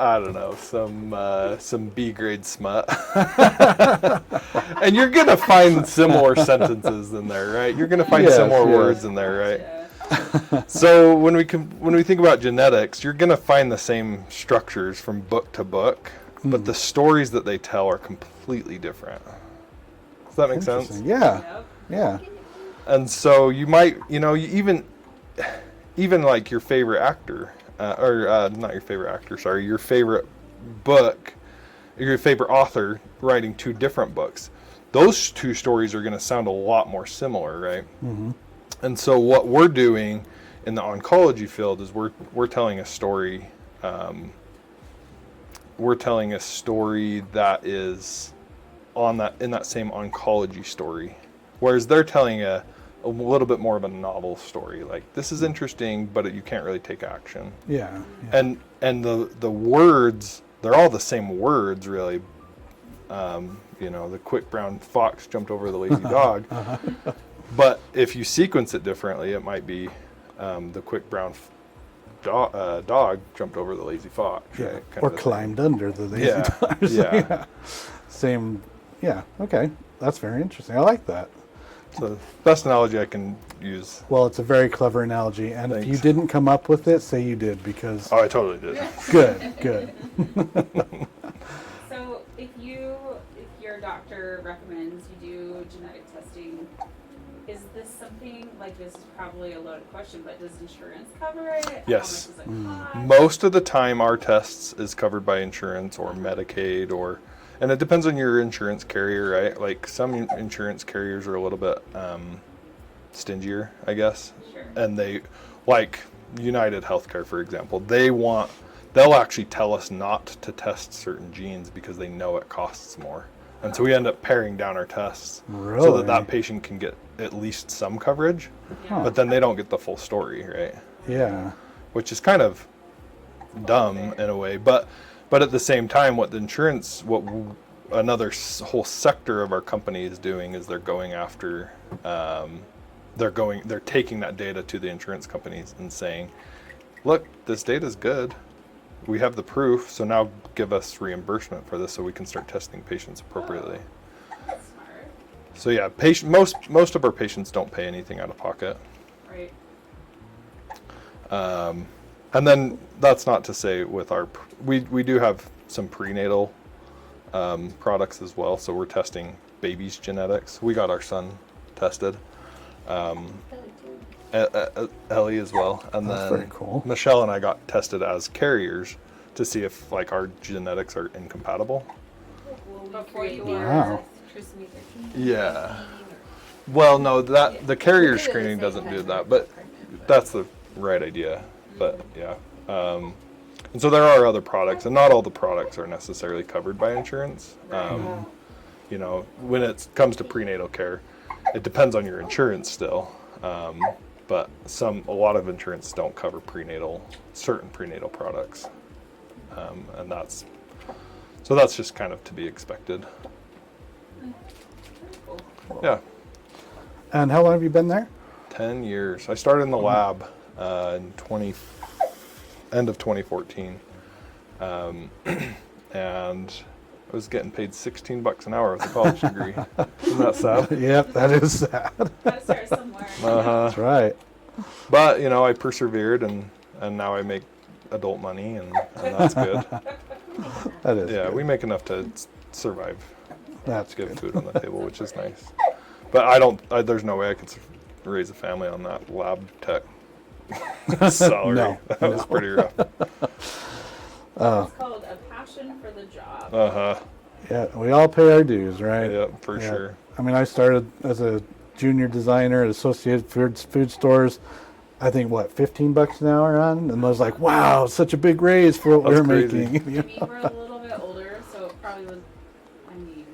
I don't know, some B grade smut. And you're gonna find similar sentences in there, right? You're gonna find similar words in there, right? Yeah. So when we think about genetics, you're gonna find the same structures from book to book, but the stories that they tell are completely different. Does that make sense? Yeah. Yeah. And so you might, even like your favorite actor, not your favorite actor, sorry, your favorite book, your favorite author writing two different books. Those two stories are going to sound a lot more similar, right? Mm-hmm. And so what we're doing in the oncology field is we're telling a story. We're telling a story that is in that same oncology story, whereas they're telling a little bit more of a novel story. Like, this is interesting, but you can't really take action. Yeah. And the words, they're all the same words, really. The quick brown fox jumped over the lazy dog. But if you sequence it differently, it might be the quick brown dog jumped over the lazy fox. Yeah. Right? Or climbed under the lazy dog. Yeah. Same. Yeah. Okay. That's very interesting. I like that. So best analogy I can use. Well, it's a very clever analogy, and Thanks. if you didn't come up with it, say you did, because... Oh, I totally did. Good. So if your doctor recommends you do genetic testing, is this something, like, this is probably a loaded question, but does insurance cover it? Yes. How much does it cost? Most of the time our tests is covered by insurance or Medicaid and it depends on your insurance carrier, right? Like, some insurance carriers are a little bit stingier, I guess. Sure. And they, like United Healthcare, for example, they'll actually tell us not to test certain genes because they know it costs more. And so we end up paring down our tests so that patient can get at least some coverage, but then they don't get the full story, right? Yeah. Which is kind of dumb in a way, but at the same time, what another whole sector of our company is doing is they're going after, they're taking that data to the insurance companies and saying, look, this data is good. We have the proof, so now give us reimbursement for this so we can start testing patients appropriately. That's smart. So yeah, most of our patients don't pay anything out of pocket. Right. And then that's not to say with we do have some prenatal products as well. So we're testing babies' genetics. We got our son tested. Ellie as well. And that's then very cool. Michelle and I got tested as carriers to see if, like, our genetics are incompatible. Before you Wow. trisomy 13? Yeah. Well, no, the carrier screening doesn't do that, but that's the right idea. But yeah. And so there are other products, and not all the products are necessarily covered by insurance. When it comes to prenatal care, it depends on your insurance still. But a lot of insurance don't cover certain prenatal products. And that's just kind of to be expected. Yeah. And how long have you been there? 10 years. I started in the lab in end of 2014. And I was getting paid $16 an hour with a college degree. Isn't that sad? Yep, that is sad. Gotta start somewhere. That's right. But, I persevered, and now I make adult money, and that's good. That is Yeah, good. we make enough to survive. That's To get good. food on the table, which is nice. But there's no way I could raise a family on that lab tech salary. No, That was pretty rough. It's called a passion for the job. Uh-huh. Yeah, we all pay our dues, right? Yeah, for sure. I mean, I started as a junior designer at Associated Food Stores. I think, $15 an hour on? And I was like, wow, such a big raise for what That's we're crazy. making. I mean, we're a little bit older, so it probably was, I don't know.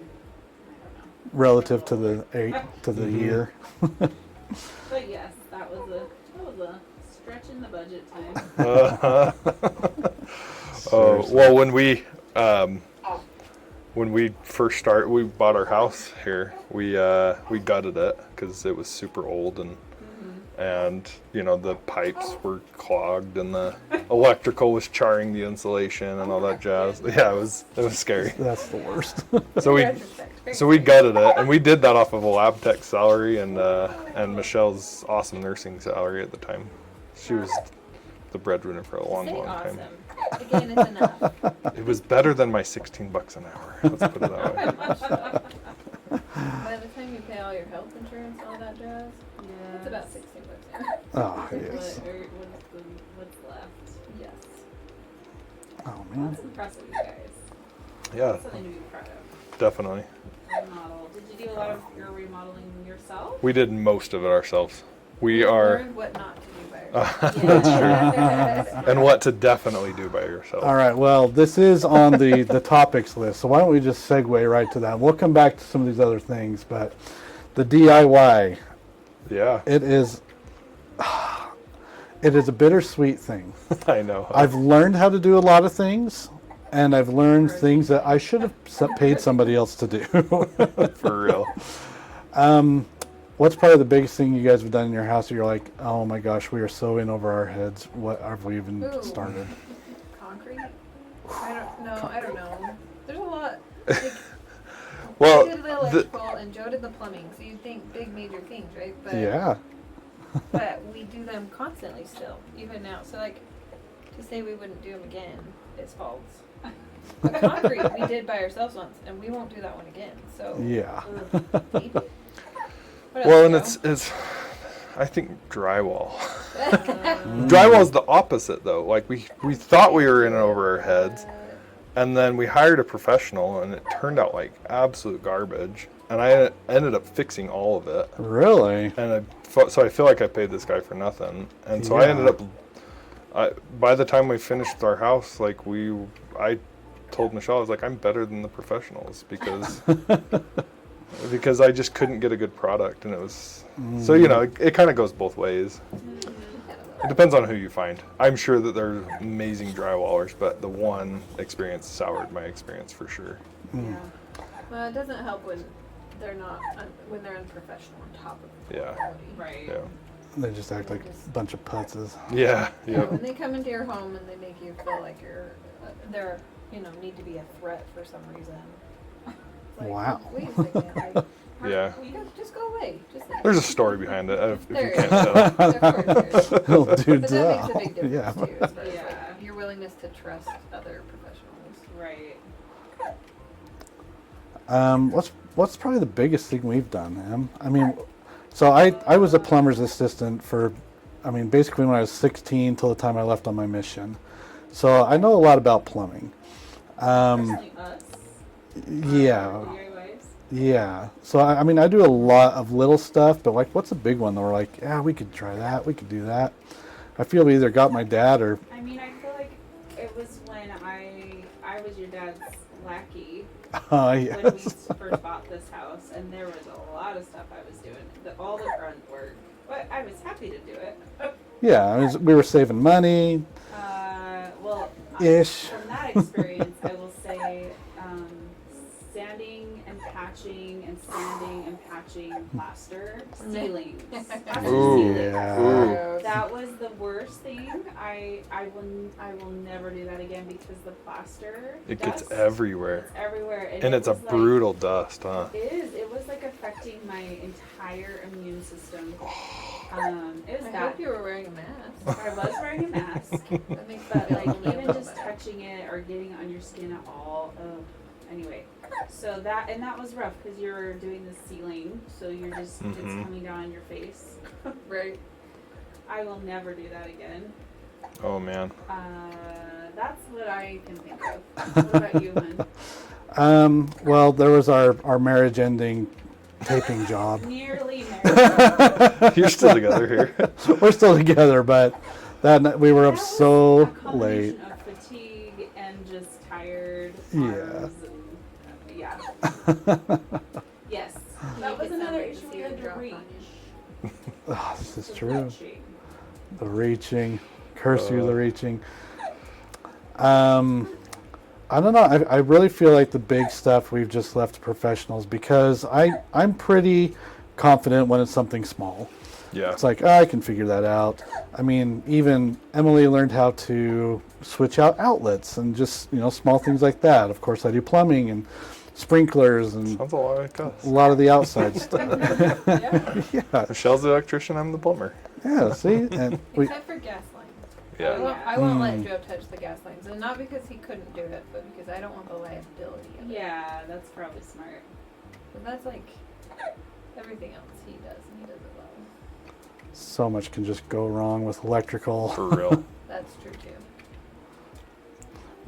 Relative to the year. But yes, that was a stretch in the budget time. Well, when we first we bought our house here, we gutted it because it was super old, and and the pipes were clogged and the electrical was charring the insulation and all that jazz. Yeah, it was scary. That's the worst. So we gutted it, and we did that off of a lab tech salary and Michelle's awesome nursing salary at the time. She was the breadwinner for a long Awesome. time. Again, it's enough. It was better than my $16 an hour. Let's put it that way. By the time you pay all your health insurance, all that jazz, it's about $16 an hour. Oh, yes. What's left? Yes. Oh, man. That's impressive, you guys. Yeah, That's something to be proud of. definitely. Remodel. Did you do a lot of your remodeling yourself? We did most of it ourselves. We You are, learned what not to do by yourself. that's true. And what to definitely do by yourself. All right, well, this is on the topics list, so why don't we just segue right to that? We'll come back to some of these other things, but the DIY, Yeah, it is a bittersweet thing. I know. I've learned how to do a lot of things, and I've learned things that I should have paid somebody else to do. For real. What's probably the biggest thing you guys have done in your house that you're like, oh my gosh, we are so in over our heads. What have we even Ooh. started? Concrete? I don't know. There's a lot. Like, Well, I did the electrical and Joe did the plumbing, so you'd think big major things, right? But, Yeah. But we do them constantly still, even now. So like, to say we wouldn't do them again is false. But concrete we did by ourselves once, and we won't do that one again. So Yeah. maybe. What well, else, and Joe? it's I think drywall. Drywall's the opposite though. Like we thought we were in over our heads, and then we hired a professional, and it turned out like absolute garbage. And I ended up fixing all of it. Really? And so I feel like I paid this guy for nothing. And so I Yeah. ended up, by the time we finished our house, like I told Michelle, I was like, I'm better than the professionals because I just couldn't get a good product. And it was, so, it kind of goes both ways. It depends on who you find. I'm sure that there's amazing drywallers, but the one experience soured my experience for sure. Yeah. Well, it doesn't help when they're not when they're unprofessional on top of the Yeah. quality. Right. Yeah. They just act like a bunch of putzes. Yeah. Yeah, Yep. when they come into your home and they make you feel like you're they're need to be a threat for some reason. Like, Wow. Wait a second. Like, Yeah. just go away. Just leave. There's a story behind it if There you is. can't tell. Of course there is. Little But dudes that up. makes a big difference Yeah. too, as far as Yeah. like, your willingness to trust other professionals. Right. What's probably the biggest thing we've done, Em? I mean, so I was a plumber's assistant for, basically when I was 16 till the time I left on my mission. So I know a lot about plumbing. Personally, us. Yeah, DIYs. yeah. So I do a lot of little stuff, but like, what's a big one that we're like, yeah, we could try that, we could do that. I feel we either got my dad or I feel like it was when I was your dad's lackey when we yes. first bought this house, and there was a lot of stuff I was doing. All the grunt work, but I was happy to do it. Yeah, we were saving money Well, ish. from that experience, I will say sanding and patching and sanding and patching plaster ceilings. After Ooh. ceilings. Yeah. Ooh. That was the worst thing. I will never do that again because the plaster It dust, gets everywhere. it's everywhere, And it it's a was like- brutal dust, huh? It is. It was like affecting my entire immune system. It was I bad. hope you were wearing a mask. I was wearing a mask, That makes but that like feel a even little just better. touching it or getting it on your skin at all. Anyway, so that was rough because you're doing the ceiling, so you're just it's Mhm. coming down on your face. Right. I will never do that again. Oh man. That's what I can think of. What about you, Hun? Well, there was our marriage ending taping job. Nearly married. You're still together here. We're still together, but that night we were That up was so a combination late. of fatigue and just tired Yeah. arms and, yeah. Yes. That Make was it sound another like the issue we seer had to dropped reach. on you. Oh, this is The true. reaching. The reaching, curse you, the reaching. I don't know. I really feel like the big stuff we've just left to professionals because I'm pretty confident when it's something small. Yeah. It's like, I can figure that out. I mean, even Emily learned how to switch out outlets and just, small things like that. Of course, I do plumbing and sprinklers and Sounds a lot like us. a lot of the outside stuff. Yeah. Yeah, Michelle's the electrician, I'm the plumber. yeah, see? And Except for gas lines. Yeah. I won't let Joe touch the gas lines, and not because he couldn't do it, but because I don't want the liability of it. Yeah, that's probably smart. But that's like everything else he does, and he does it well. so much can just go wrong with electrical. For real. That's true too.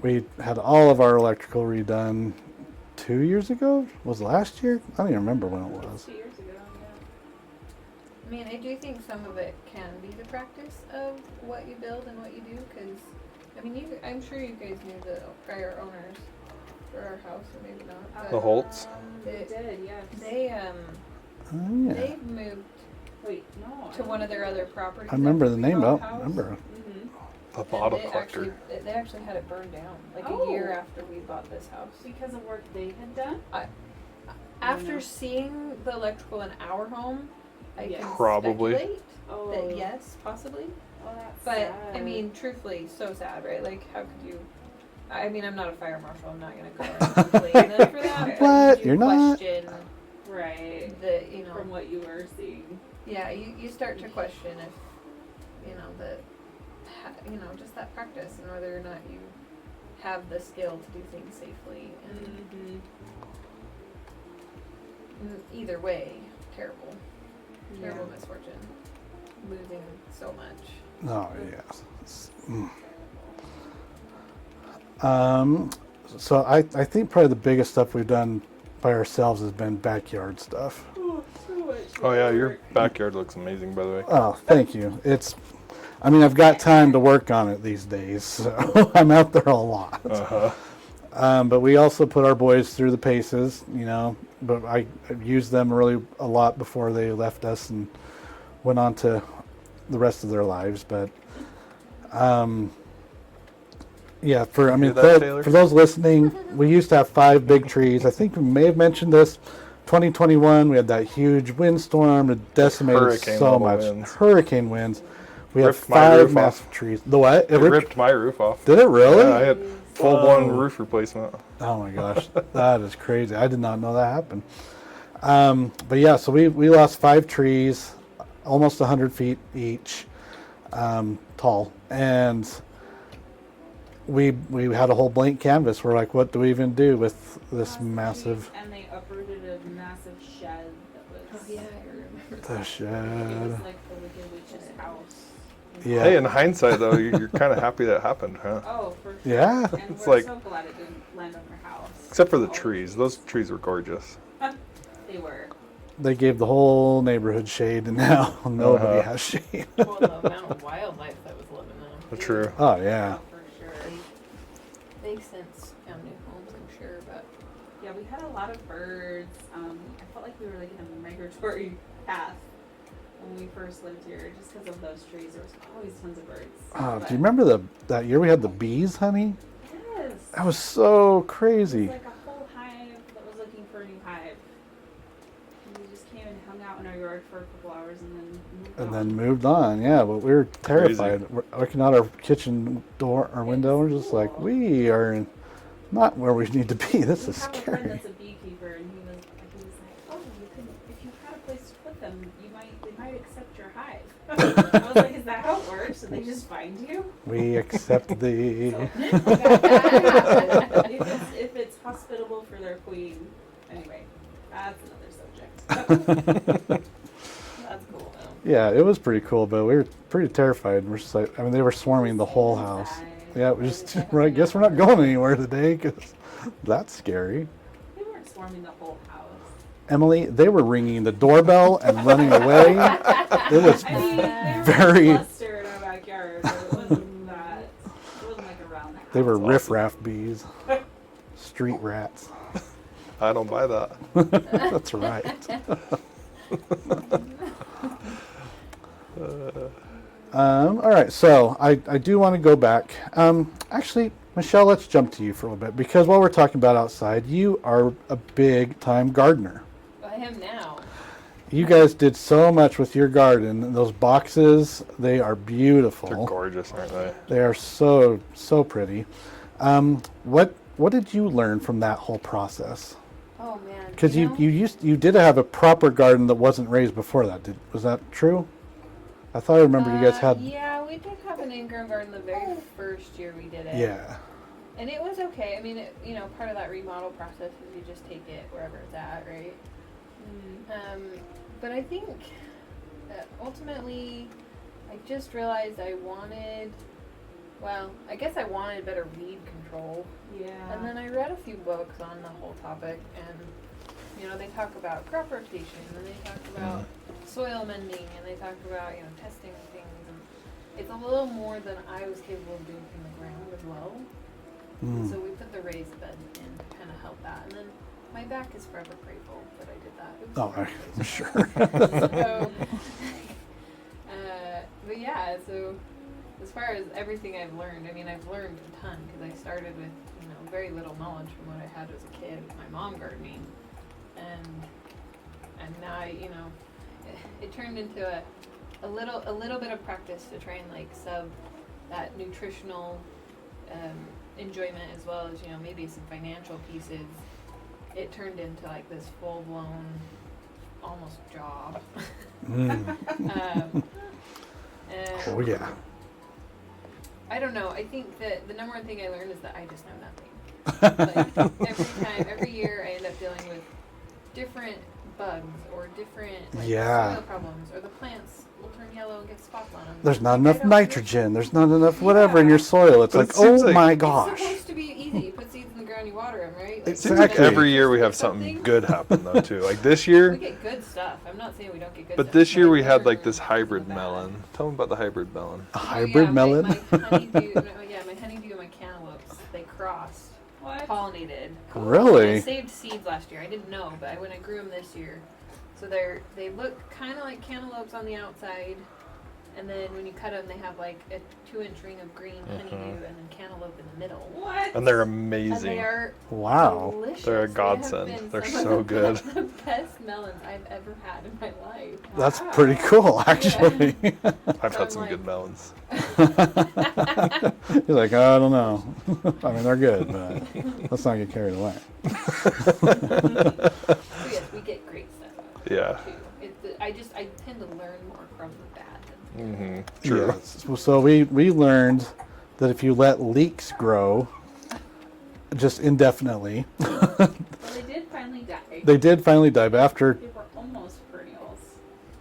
We had all of our electrical redone 2 years ago? Was it last year? I don't even remember when it was. 2 years ago, I mean, I do think some of it can be the practice of what you build and what you do, because, I mean, I'm sure you guys knew the prior owners for our house, or maybe not. yeah. But The Holtz? They did, yes. They, Oh, yeah. they moved Wait, no. to one of their other properties. I remember after the we name. bought I the house. remember. Mm-hmm. The And bottle they collector. actually had it burned down, like Oh. a year after we bought this house. Because of work they had done? After know. seeing the electrical in our home, I Yes. can Probably. speculate Oh. that yes, possibly. Oh, that's But sad. I mean, truthfully, so sad, right? Like, how could you? I mean, I'm not a fire marshal. I'm not gonna go and blame them for that. What? But you You're not? question right. the, From what you were seeing. yeah, you start to question if, just that practice and whether or not you have the skill to do things safely. And either way, terrible misfortune, losing so much. Oh, yes. So I think probably the biggest stuff we've done by ourselves has been backyard stuff. Oh, so much. Oh yeah, your work. backyard looks amazing, by the way. Oh, thank you. I've got time to work on it these days, so I'm out there a lot. Uh-huh. But we also put our boys through the paces, but I used them really a lot before they left us and went on to the rest of their lives. But, yeah, for that, Taylor? those listening, we used to have 5 big trees. I think we may have mentioned this. 2021, we had that huge windstorm that decimated Hurricane so level much. winds. Hurricane winds. We had Ripped my 5 roof off. massive trees. The what? It ripped my roof off. Did it really? Yeah, I had full-blown Whoa. roof replacement. Oh my gosh, that is crazy. I did not know that happened. But yeah, so we lost 5 trees, almost 100 feet each, tall, and we had a whole blank canvas. We're like, what do we even do with this massive? And they uprooted a massive shed that was. Oh yeah, I remember. The It was shed. like the Wicked Witch's house. Yeah. Hey, in hindsight though, you're kind of happy that happened, huh? Oh, for sure. Yeah. And It's we're like- so glad it didn't land on our house. Except for the Oh. trees. Those trees were gorgeous. They were. They gave the whole neighborhood shade, and now nobody Uh-huh. has shade. Well, the amount of wildlife that was living there. True. Oh yeah. Oh, for sure. They've since found new homes, I'm sure, but Yeah, we had a lot of birds. I felt like we were like in a migratory path when we first lived here, just because of those trees. There was always tons of birds. Oh, But- do you remember that year we had the bees, honey? Yes. That was so It was crazy. like a whole hive that was looking for a new hive. And we just came and hung out in our yard for a couple hours and then moved And on. then moved on, yeah. But we were terrified. We're looking out our kitchen door, our window, we're just like, we are not where we need to be. This We is have a friend scary. that's a beekeeper, and he was like, oh, you can, if you had a place to put them, they might accept your hive. I was like, is that how it works? And they just find you? We accept thee. So, if it's hospitable for their queen. Anyway, that's another subject. That's cool though. Yeah, it was pretty cool, but we were pretty terrified. We're just like, they were swarming the whole house. Yeah, we just, I guess we're not going anywhere today because that's scary. They weren't swarming the whole house. Emily, they were ringing the doorbell and running away. It was I mean, they very. were a cluster in our backyard, but it wasn't that. It wasn't like around the house. They were That's riffraff bees, street rats. I don't buy that. That's right. All right, so I do want to go back. Actually, Michelle, let's jump to you for a little bit because while we're talking about outside, you are a big time gardener. I am now. you guys did so much with your garden. And those boxes, they are beautiful. They're gorgeous, aren't they? They are so pretty. What did you learn from that whole process? Oh man. Because know? you did have a proper garden that wasn't raised before that. Was that true? I thought I remember you guys had. Yeah, we did have an in-ground garden the very first year we did it. Yeah. And it was okay. I mean, part of that remodel process is you just take it wherever it's at, right? But I think ultimately, I just realized I wanted better weed control. Yeah. And then I read a few books on the whole topic, and they talk about crop rotation, and they talk about soil mending, and they talk about testing things, and it's a little more than I was capable of doing from the ground as well. Mm. So we put the raised bed in to kind of help that, and then my back is forever grateful that I did that. It was I'm sure. so, but yeah, so as far as everything I've learned, I mean, I've learned a ton because I started with very little knowledge from what I had as a kid with my mom gardening, and now it turned into a little bit of practice to try and like sub that nutritional enjoyment as well as maybe some financial pieces. It turned into like this full blown almost job. And Oh yeah. I don't know. I think that the number one thing I learned is that I just know nothing. Like every year I end up dealing with different bugs or different soil problems, or the plants will turn yellow and get spots on them. There's not enough nitrogen. There's not enough whatever in your soil. It's But like, it seems like my It's gosh. supposed to be easy. You put seeds in the ground, you water them, right? It seems like Exactly. every year we have something good happen though too. Like this year, We get good stuff. I'm not saying we don't get good but stuff. this year we had learn like this from hybrid the bad. melon. Tell me about the hybrid melon. A Oh, hybrid yeah, melon. My honeydew, my honeydew and my cantaloupes, they crossed, What? pollinated. Really? I saved seeds last year. I didn't know, but when I grew them this year, so they look kind of like cantaloupes on the outside, and then when you cut them, they have like a 2-inch ring of green honeydew and then cantaloupe in the middle. What? And they're And they amazing. are Wow. delicious. They're a They have godsend. been They're some so of good. The best melons I've ever had in my life. That's pretty cool, actually. I've So had I'm some like- good melons. He's like, I don't know. I mean, they're good, but let's not get carried away. So yes, we get great stuff out of it Yeah. too. I tend to learn more from the bad than Mm-hmm. True. Yes. So we learned that if you let leeks grow just indefinitely, Well, they did finally die. they did finally die. But after, They were almost perennials.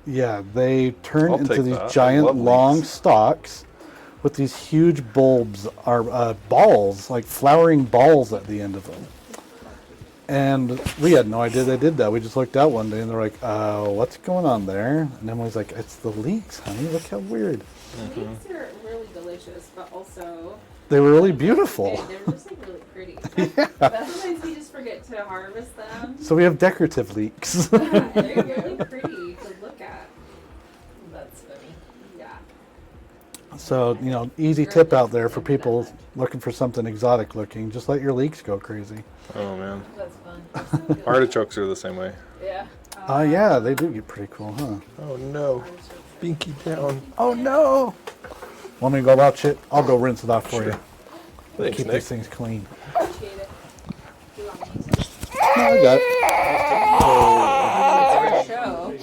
yeah, they turn I'll into take these that. I giant love long leeks. stalks with these huge bulbs, or balls, like flowering balls at the end of them. And we had no idea they did that. We just looked out one day and they're like, what's going on there? And Emily's like, it's the leeks, honey. Look how weird. Leeks are really delicious, but also They were really beautiful. they're just like really pretty. But sometimes we just forget to harvest them. So we have decorative leeks. Yeah, and they're really pretty to look at. that's funny. Yeah. So, easy tip out there for people looking for something exotic looking. Just let your leeks go crazy. Oh man. That's fun. Artichokes are the same way. Yeah. Yeah, they do get pretty cool, huh? Oh no. Binky down. Oh, no. Want me to go watch it? I'll go rinse it off for you. Thanks, Keep Nick. these things clean. Appreciate it. Do you want me to? No, I got it. It's our show.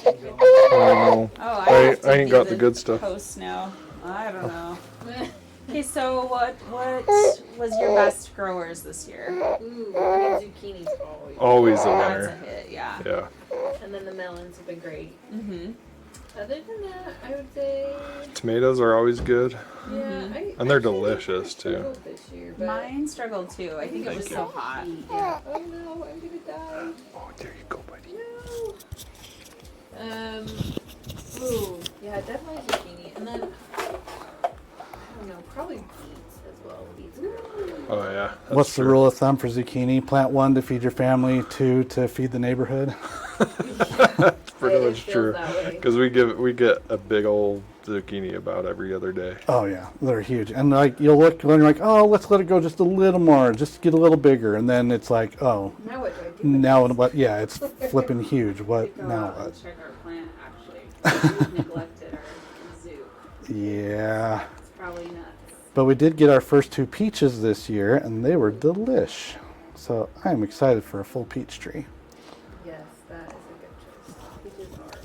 Oh Oh, I have to ain't do got the good stuff. Host now. I don't know. Okay, so what was your best growers this year? Ooh, green zucchini's always. Always a That's a winner. hit, yeah. Yeah. And then the melons have been great. Mm-hmm. Other than that, I would say, Tomatoes are always good. yeah. And they're I actually delicious, kinda too. struggled This year, but Mine struggled too. I think it was so hot. yeah. Oh no, I'm gonna die. Oh, there you go, buddy. No. Ooh, yeah, definitely zucchini, and then I don't know, probably beets. as well. Beets grow. Oh yeah. that's What's the true. rule of thumb for zucchini? Plant 1 to feed your family, 2 to feed the neighborhood. It's pretty It much feels true. that way. Because we get a big old zucchini about every other day. Oh yeah, they're huge. And like you'll look and you're like, oh, let's let it go just a little more, just get a little bigger. And then it's like, oh, Now what do I do? now what? Yeah, it's flipping huge. What To go now? out What? and check our plant, actually. We've neglected our zoo. Yeah. It's probably nuts. But we did get our first 2 peaches this year, and they were delish. So I'm excited for a full peach tree. Yes, that is a good choice. Peaches are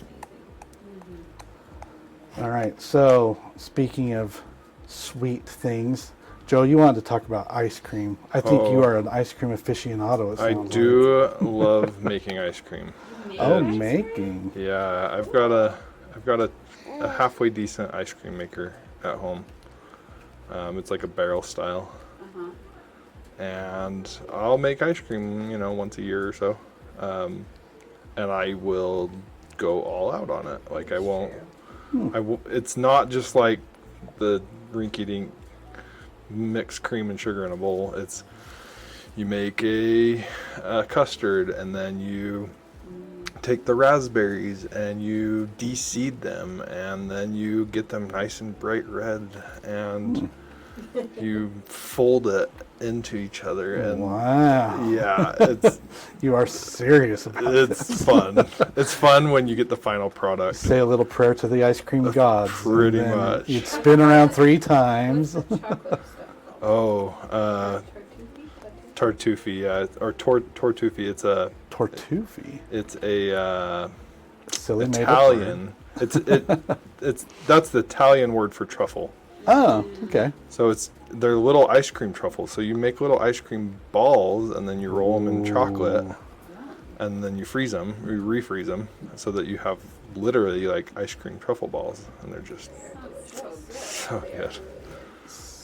amazing. All right. So speaking of sweet things, Joe, you wanted to talk about ice cream. I think you Oh. are an ice cream aficionado. It I sounds do love making ice cream. Like. Oh, making. Yeah, I've got a halfway decent ice cream maker at home. It's like a barrel style, Uh-huh. and I'll make ice cream, once a year or so, and I will go all out on it. Like I won't. It's not just like the rinky-dink mix cream and sugar in a bowl. It's you make a custard, and then you take the raspberries and you de-seed them, and then you get them nice and bright red, and you fold it into each other, and Wow. yeah, You are serious about it's this. fun. It's fun when you get the final product. Say a little prayer to the ice cream gods. and Pretty then much. You'd spin around 3 times. What's the chocolate stuff called? Oh, Tartuffe? tartuffe, yeah, or tortuffe. Tortufi. It's a Silly made up Italian. It's that's the Italian word for truffle. word. Oh, okay. So they're little ice cream truffles. So you make little ice cream balls, and then you roll them in chocolate, Ooh. and then you freeze them, you refreeze them, so that you have literally like ice cream truffle balls, and they're just so good.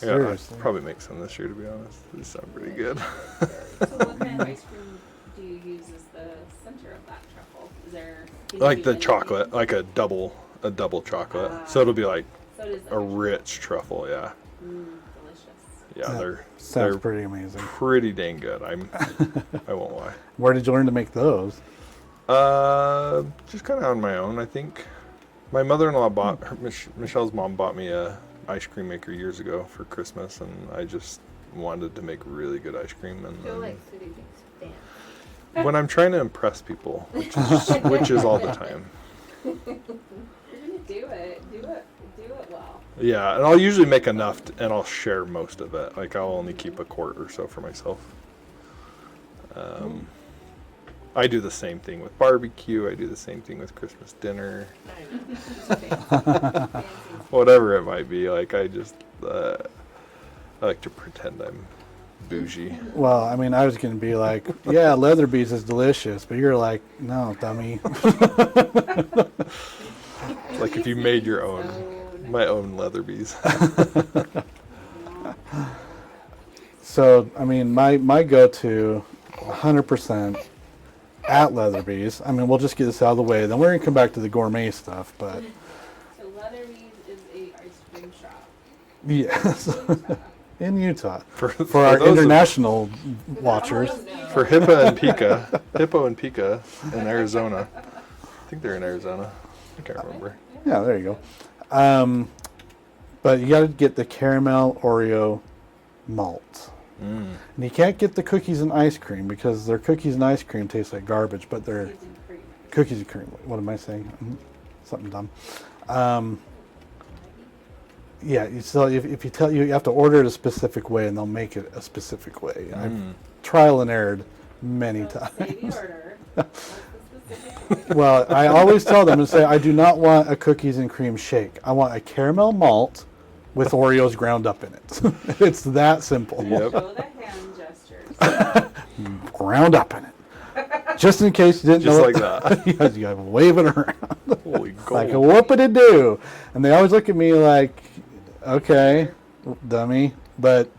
Yeah, I'll Seriously. probably make some this year, to be honest. These sound pretty good. So what kind of ice cream do you use as the center of that truffle? Is there can you Like do the anything? chocolate, like a double chocolate. So it'll be like So it is a rich truffle. Yeah, delicious. yeah, That they're Sounds pretty amazing. pretty dang good. I won't lie. Where did you learn to make those? Just kind of on my own, I think. My mother-in-law Michelle's mom bought me a ice cream maker years ago for Christmas, and I just wanted to make really good ice cream. And I feel then like City Beans fan. when I'm trying to impress people, which is all the time. You're gonna do it well. Yeah, and I'll usually make enough, and I'll share most of it. Like I'll only keep a quart or so for myself. I do the same thing with barbecue. I do the same thing with Christmas dinner. Whatever it might be. Like I like to pretend I'm bougie. Well, I mean, I was going to be like, yeah, Leatherby's is delicious, but you're like, no, dummy. Like if you made your own, my own Leatherby's. So, I mean, my go-to, 100% at Leatherby's. I mean, we'll just get this out of the way. Then we're going to come back to the gourmet stuff, but So Leatherby's is a ice cream shop. yes, in Utah. For For our those of- international watchers. For Hippo and Pika in Arizona. I think they're in Arizona. I can't remember. Yeah, there you go. But you got to get the caramel Oreo malt. And you can't get the cookies and ice cream because their cookies and ice cream taste like garbage, but they're It's in cream. cookies and cream. What am I saying? Something dumb. Yeah, so if you have to order it a specific way, and they'll make it a specific way. I've trial and errored many So times. say the order. What's the specific? Well, I always tell them and say, I do not want a cookies and cream shake. I want a caramel malt with Oreos ground up in it. It's that simple. Yep. Show the hand gestures. Ground up in it. Just in case you didn't Just know. like that. You gotta wave it around. Holy gold. Like a whoop-a-doo. And they always look at me like, okay, dummy. But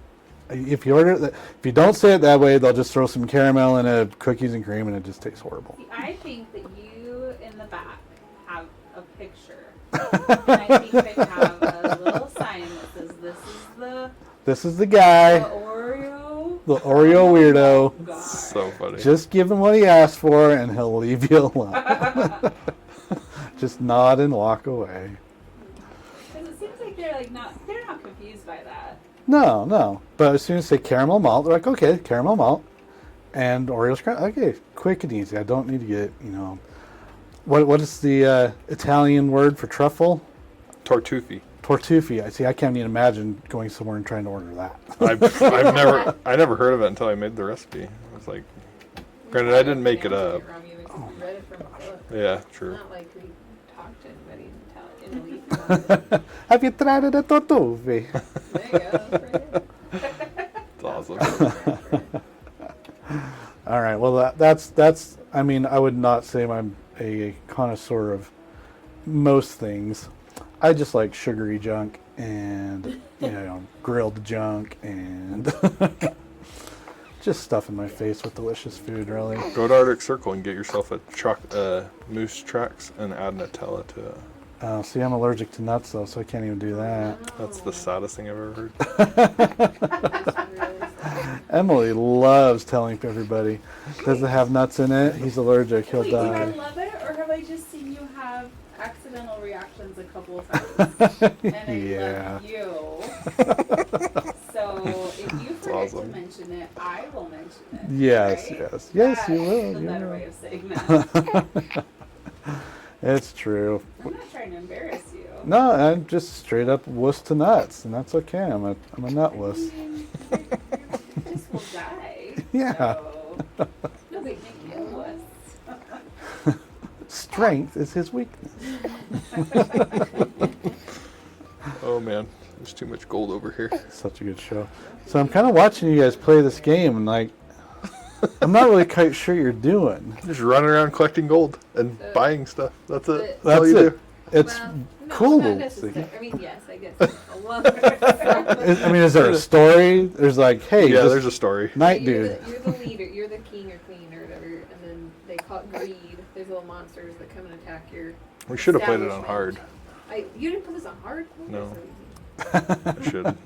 if you order it, if you don't say it that way, they'll just throw some caramel in a cookies and cream, and it just tastes horrible. See, I think that you in the back have a picture. And I think they have a little sign that says this is the This is the guy, Oreo. the Oreo weirdo. Oh, God. So funny. Just give him what he asked for, and he'll leave you alone. Just nod and walk away. Because it seems like they're not confused by that. No. But as soon as they say caramel malt, they're like, okay, caramel malt. And Oreo scratch. Okay, quick and easy. I don't need to get, what is the Italian word for truffle? Tartuffe. Tortufi. I can't even imagine going somewhere and trying to order that. I never heard of it until I made the recipe. I was like, granted, I didn't make it up. We read it from a book. Yeah, It's true. not like we talked to anybody in Italy. Have you tried the tortufi? There you go. It's awesome. All right. Well, that's. I mean, I would not say I'm a connoisseur of most things. I just like sugary junk and grilled junk and just stuff in my face with delicious food. Really. Go to Arctic Circle and get yourself a moose tracks and add Nutella to it. See, I'm allergic to nuts though, so I can't even do that. That's the saddest thing I've ever heard. Emily loves telling everybody, does it have nuts in it? He's allergic. He'll Wait, do I die. love it, or have I just seen you have accidental reactions a couple of times? And I Yeah. love you. So if you forget awesome. to mention it, I will mention it. Yes, right? yes, yes. You That's will. the You better will. way of saying that. It's true. I'm not trying to embarrass you. No, I'm just straight up wuss to nuts, and that's okay. I'm a nut I wuss. mean, you just will die. Yeah. So, doesn't make you a wuss. Strength is his weakness. Oh man, there's too much gold over here. Such a good show. So I'm kind of watching you guys play this game, and like, I'm not really quite sure what you're doing. Just running around collecting gold and buying stuff. That's it. That's all you it. do. It's Well, no, cool. Not See? necessarily. I mean, yes, I guess a lot of I mean, is there a story? There's like, hey, Yeah, this there's a story. night you're dude. you're the leader. You're the king or queen or whatever, and then they call it greed. There's little monsters that come and attack your. We should have played it on hard. You didn't put this on hard. No. So easy. I should.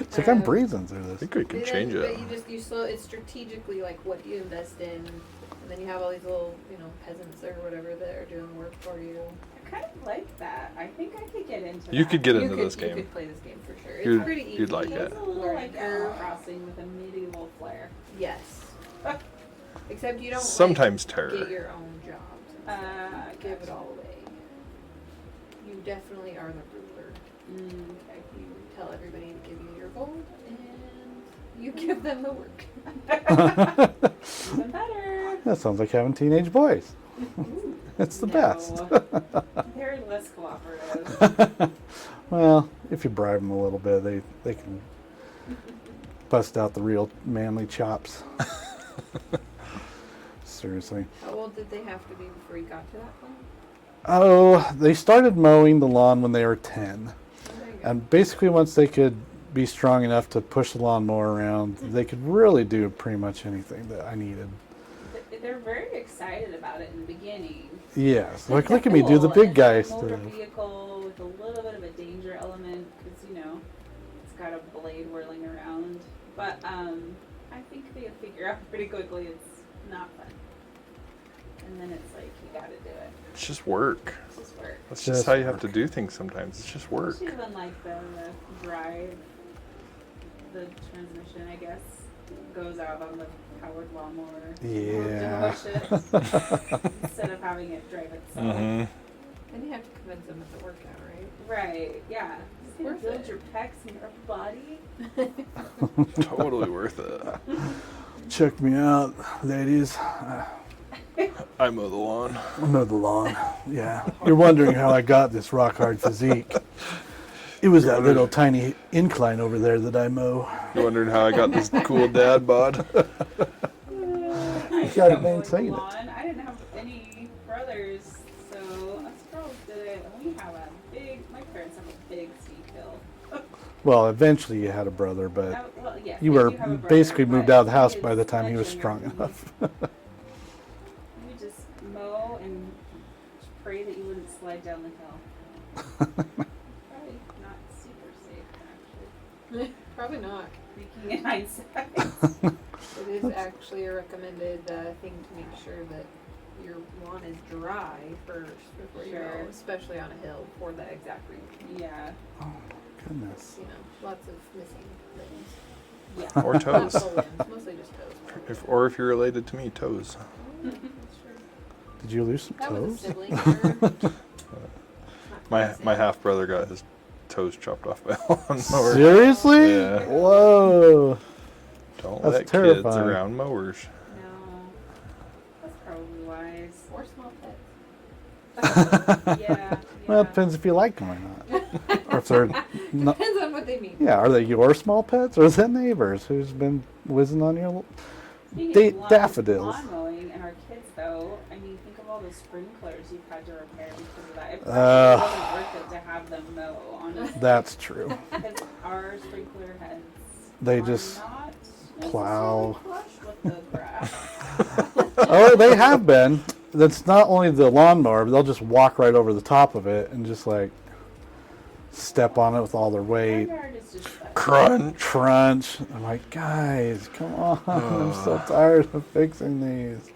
It's like I'm breezing through I this. think we can And change then, it. But you slow. It's strategically like what do you invest in, and then you have all these little peasants or whatever that are doing work for you. I kind of like that. I think I could get into You that. could get You into could- this You game. could play this game for sure. It's You'd- pretty easy. you'd like It's it. a little like Learning Animal curve. Crossing with a medieval flair. Yes. Except you don't Sometimes get terror. your own jobs. And stuff. Give it all away. You definitely are the ruler. Okay. You tell everybody to give you your gold, and you give them the work. Even better. That sounds like having teenage boys. It's the best. No. They're less cooperative. Well, if you bribe them a little bit, they can bust out the real manly chops. Seriously. How old did they have to be before you got to that point? Oh, they started mowing the lawn when they were 10. Oh, there you go. And basically once they could be strong enough to push the lawnmower around, they could really do pretty much anything that I needed. They're very excited about it in the beginning. Yes. Like, look at me do the Cool. big guy It's a motor stuff. vehicle with a little bit of a danger element because it's got a blade whirling around. But I think they figure out pretty quickly it's not fun. And then it's like you got to do it. It's just work. It's just work. That's Just just how you have work. to do things sometimes. It's just work. Especially when like the drive, the transmission, I guess, goes out on the powered lawnmower. Yeah. To push it instead of having it drive itself. Mm-hmm. And you have to convince them it's a workout, right? Right, yeah. It's gonna worth build it. your pecs and your upper body. Totally worth it. Check me out, ladies. I mow the lawn. I mow the lawn. Yeah. You're wondering how I got this rock hard physique. It was that little tiny incline over there that I mow. You wondering how I got this cool dad bod? I gotta didn't maintain it. I didn't have any brothers, so us girls did it. We have my parents have a big steep hill. Well, eventually you had a brother, but Well, yes, you I were do have a brother, basically moved but out of the house he by is the time he much was younger strong than me. enough. You would just mow and pray that you wouldn't slide down the hill. Probably not super safe, actually. Probably not. Thinking in hindsight. It is actually a recommended thing to make sure that your lawn is dry first before you Sure. mow, especially on a hill for that exact reason. Yeah. Oh, goodness. You know, lots of missing limbs. Yeah. Or Not toes. full limbs, mostly just toes. If you're related to me, toes. That's true. Did you lose some That was a toes? sibling. Not My quite the my same. half brother got his toes chopped off by a lawnmower. Seriously? Yeah. Whoa. Don't That's let kids terrifying. around mowers. No. That's probably wise. Or small pets. Yeah. Well, it depends if you like them or not. Or if they're not. Depends on what they mean. Yeah, are they your small pets or is that neighbors who's been whizzing on your? Speaking of Daffodils. lawn mowing and our kids, though, I mean, think of all the sprinklers you've had to repair because of that. It probably wasn't worth it to have them mow, honestly. That's true. Because our sprinkler heads They are just not plow. necessarily flush with the grass. Oh, they have been. That's not only the lawnmower, but they'll just walk right over the top of it and just like step on it with all their Our weight. yard is just like, Crunch. I'm like, guys, come on. I'm so tired of fixing these.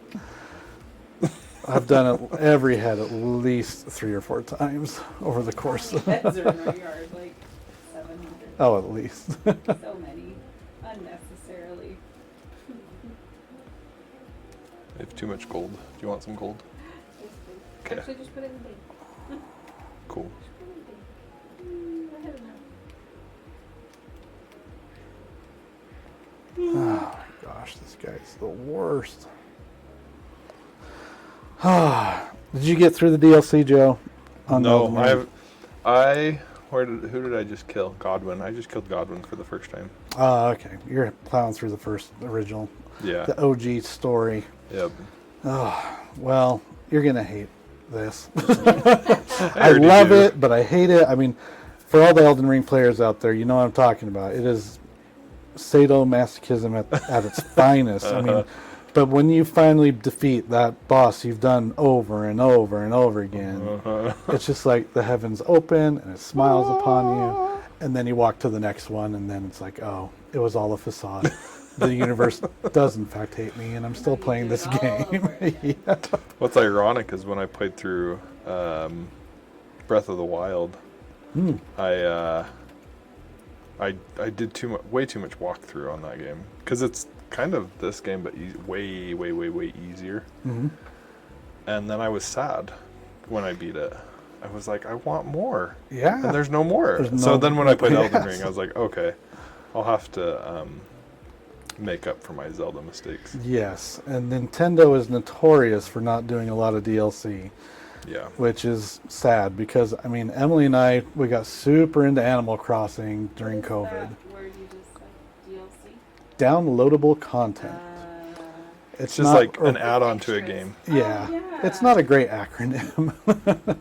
I've done it every head at least 3 or 4 times over the course. how many heads are in our yard? Like 700. Oh, at least. So many. Unnecessarily. I have too much gold. Do you want some gold? Okay. Actually, just put it in the bin. Cool. Just put it in the bin. I had enough. Oh my gosh, this guy's the worst. Did you get through the DLC, Joe? On Elden Ring? Who did I just kill? Godwin. I just killed Godwin for the first time. Oh, okay. You're plowing through the first original, Yeah. the OG story. Yep. Oh, well, you're going to hate this. I already love do. it, but I hate it. I mean, for all the Elden Ring players out there, you know what I'm talking about. It is sadomasochism at its finest. I mean, but when you finally defeat that boss you've done over and over and over again, it's just like the heavens open and it smiles upon you. And then you walk to the next one and then it's like, oh, it was all a facade. The universe does in fact hate me and I'm still You playing do it this all game. over again. Yeah. What's ironic is when I played through Breath of the Wild, Hmm. I did way too much walkthrough on that game because it's kind of this game, but way easier. Mhm. And then I was sad when I beat it. I was like, I want more. Yeah. And there's no more. There's So no- then when I played Elden Yes. Ring, I was like, okay, I'll have to make up for my Zelda mistakes. Yes, and Nintendo is notorious for not doing a lot of DLC, Yeah. which is sad because, I mean, Emily and I, we got super into Animal Crossing during What is COVID. that word you just said? DLC? Downloadable content. It's It's just not, like an add-on to a extras. game. yeah, Oh, yeah. it's not a great acronym. DLC.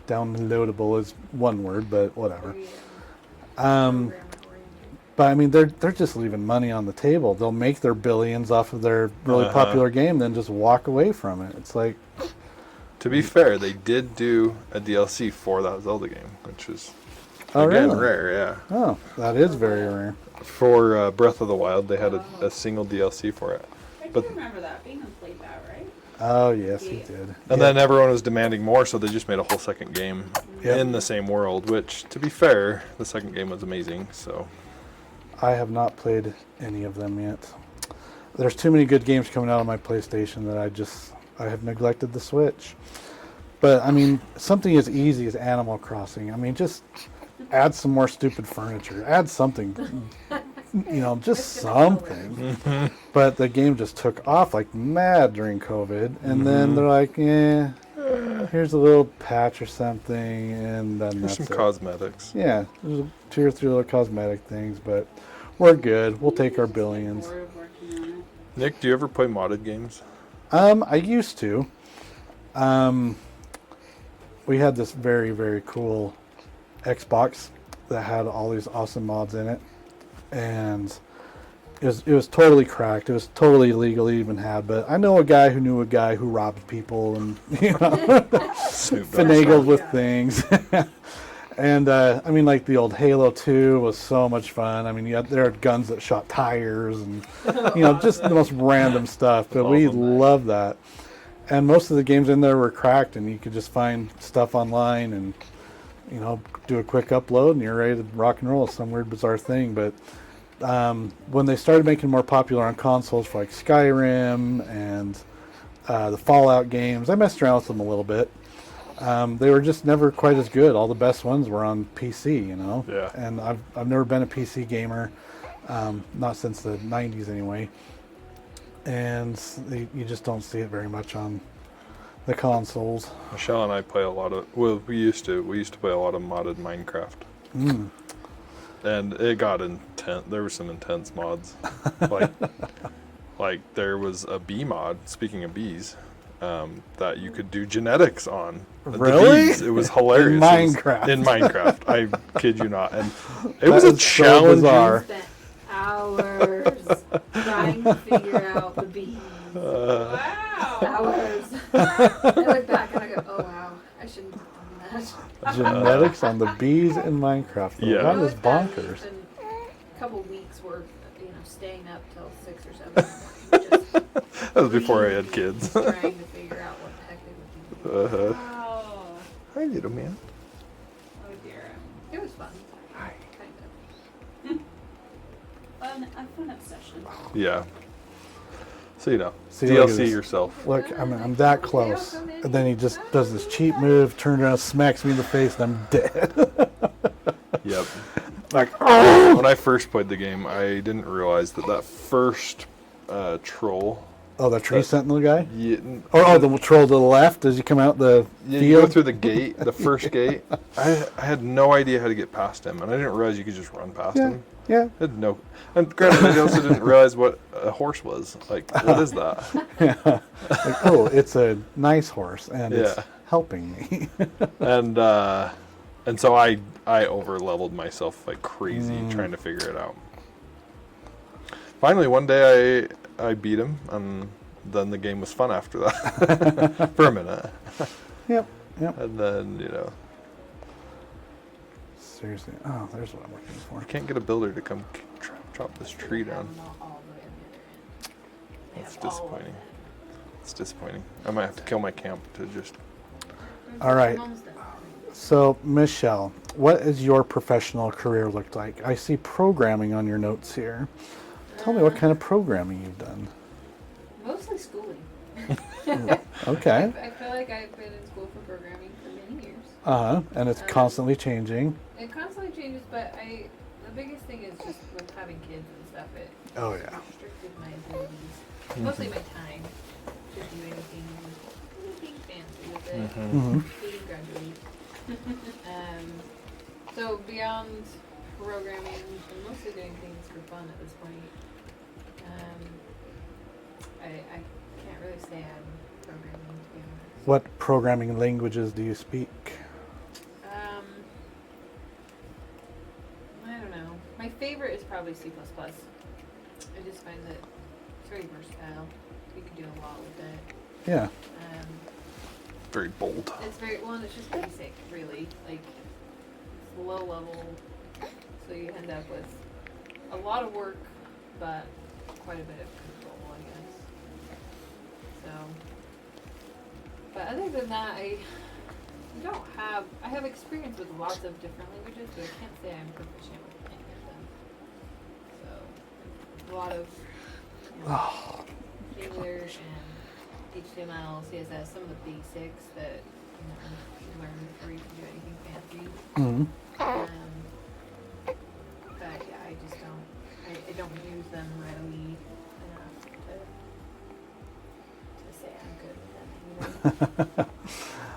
Downloadable is one word, but whatever. Very, Um, program-oriented. but I mean, they're just leaving money on the table. They'll make their billions off of their really popular game, then just walk away from it. It's like, To be fair, they did do a DLC for that Zelda game, which is oh, again really? rare. Yeah. Oh, that is very rare. For Breath of the Wild, they had a single DLC for it. I do But- remember that. Bingham played that, right? Oh, yes, he Yeah. did. And then everyone was demanding more, so they just made a whole second game Yep. in the same world, which, to be fair, the second game was amazing, so... I have not played any of them yet. There's too many good games coming out on my PlayStation that I have neglected the Switch. But I mean, something as easy as Animal Crossing. I mean, just add some more stupid furniture. Add something, just something. But the game just took off like mad during COVID, and then they're like, here's a little patch or something, and then There's that's some it. cosmetics. Yeah, there's 2 or 3 little cosmetic things, but we're good. We'll take our billions. Bored of working on it. Nick, do you ever play modded games? I used to. We had this very, very cool Xbox that had all these awesome mods in it, and it was totally cracked. It was totally illegal to even have. But I know a guy who knew a guy who robbed people and Snoop Dogg. finagled with Yeah. things. And I mean, like the old Halo 2 was so much fun. I mean, there are guns that shot tires and just the most random stuff. But we Awesome. loved that. And most of the games in there were cracked, and you could just find stuff online and do a quick upload, and you're ready to rock and roll. Some weird, bizarre thing. But when they started making more popular on consoles for like Skyrim and the Fallout games, I messed around with them a little bit. They were just never quite as good. All the best ones were on PC, Yeah. And I've never been a PC gamer, not since the 90s anyway. And you just don't see it very much on the consoles. Michelle and I play a lot of. Well, we used to play a lot of modded Minecraft. And it got intense. There were some intense mods, like there was a bee mod. Speaking of bees, that you could do genetics on. Really? The bees. It was hilarious. In Minecraft. In Minecraft, I kid you not. And it That was a is so challenge. bizarre. Spent hours trying to figure out the bees. Wow. Hours. I look back and I go, oh wow, I shouldn't have done that. Genetics on the bees in Minecraft. Yeah. That It is was bad. bonkers. And a couple weeks worth, staying up till 6 or 7 in the morning, just That was before I had kids. trying to figure out what the heck they would do. Wow. Hi, little man. Oh dear. It was fun. Hi. Kind A fun obsession. Yeah. So See, look at DLC this. yourself. Look, I'm that close. And then he just does this cheap move, turns around, smacks me in the face, and I'm dead. Yep. Like, When I first played the game, I didn't realize that first troll. oh, the tree sentinel guy? Yeah, Oh, the troll to the left as you come out the you go field? through the gate, the first gate. I had no idea how to get past him, and I didn't realize you could just run past Yeah, him. yeah. I had no. And granted, I also didn't realize what a horse was. Like, what is that? Like, oh, it's a nice horse, and it's Yeah. helping me. And so I over leveled myself like crazy trying to figure it out. Finally, one day I beat him, and then the game was fun after that for a minute. Yep. And then Seriously. Oh, there's what I'm looking for. I can't get a builder to come chop this tree down. Not all the way on the other end. They That's have all of disappointing. it. It's disappointing. I might have to kill my camp to just. All right. I'm almost done. So, Michelle, what has your professional career looked like? I see programming on your notes here. Tell me what kind of programming you've done. Mostly schooling. Okay. I feel like I've been in school for programming for many years. And it's constantly changing. It constantly changes, but the biggest thing is just with having kids and stuff, it Oh, yeah. restricted my abilities. Mostly my time to do anything fancy with it. Mm-hmm. Including graduate. So beyond programming, I'm mostly doing things for fun at this point. I can't really say I'm programming, to be honest. What programming languages do you speak? I don't know. My favorite is probably C++. I just find that it's very versatile. You can do a lot with it. Yeah. Very bold. It's very, well, and it's just basic, really. Like, it's low level, so you end up with a lot of work, but quite a bit of control, I guess. So, but other than that, I have experience with lots of different languages, but I can't say I'm proficient with any of them. So, a lot of English and HTML, CSS, some of the basics that you learn before you can do anything fancy. Mm-hmm. But yeah, I don't use them readily enough to say I'm good with them either.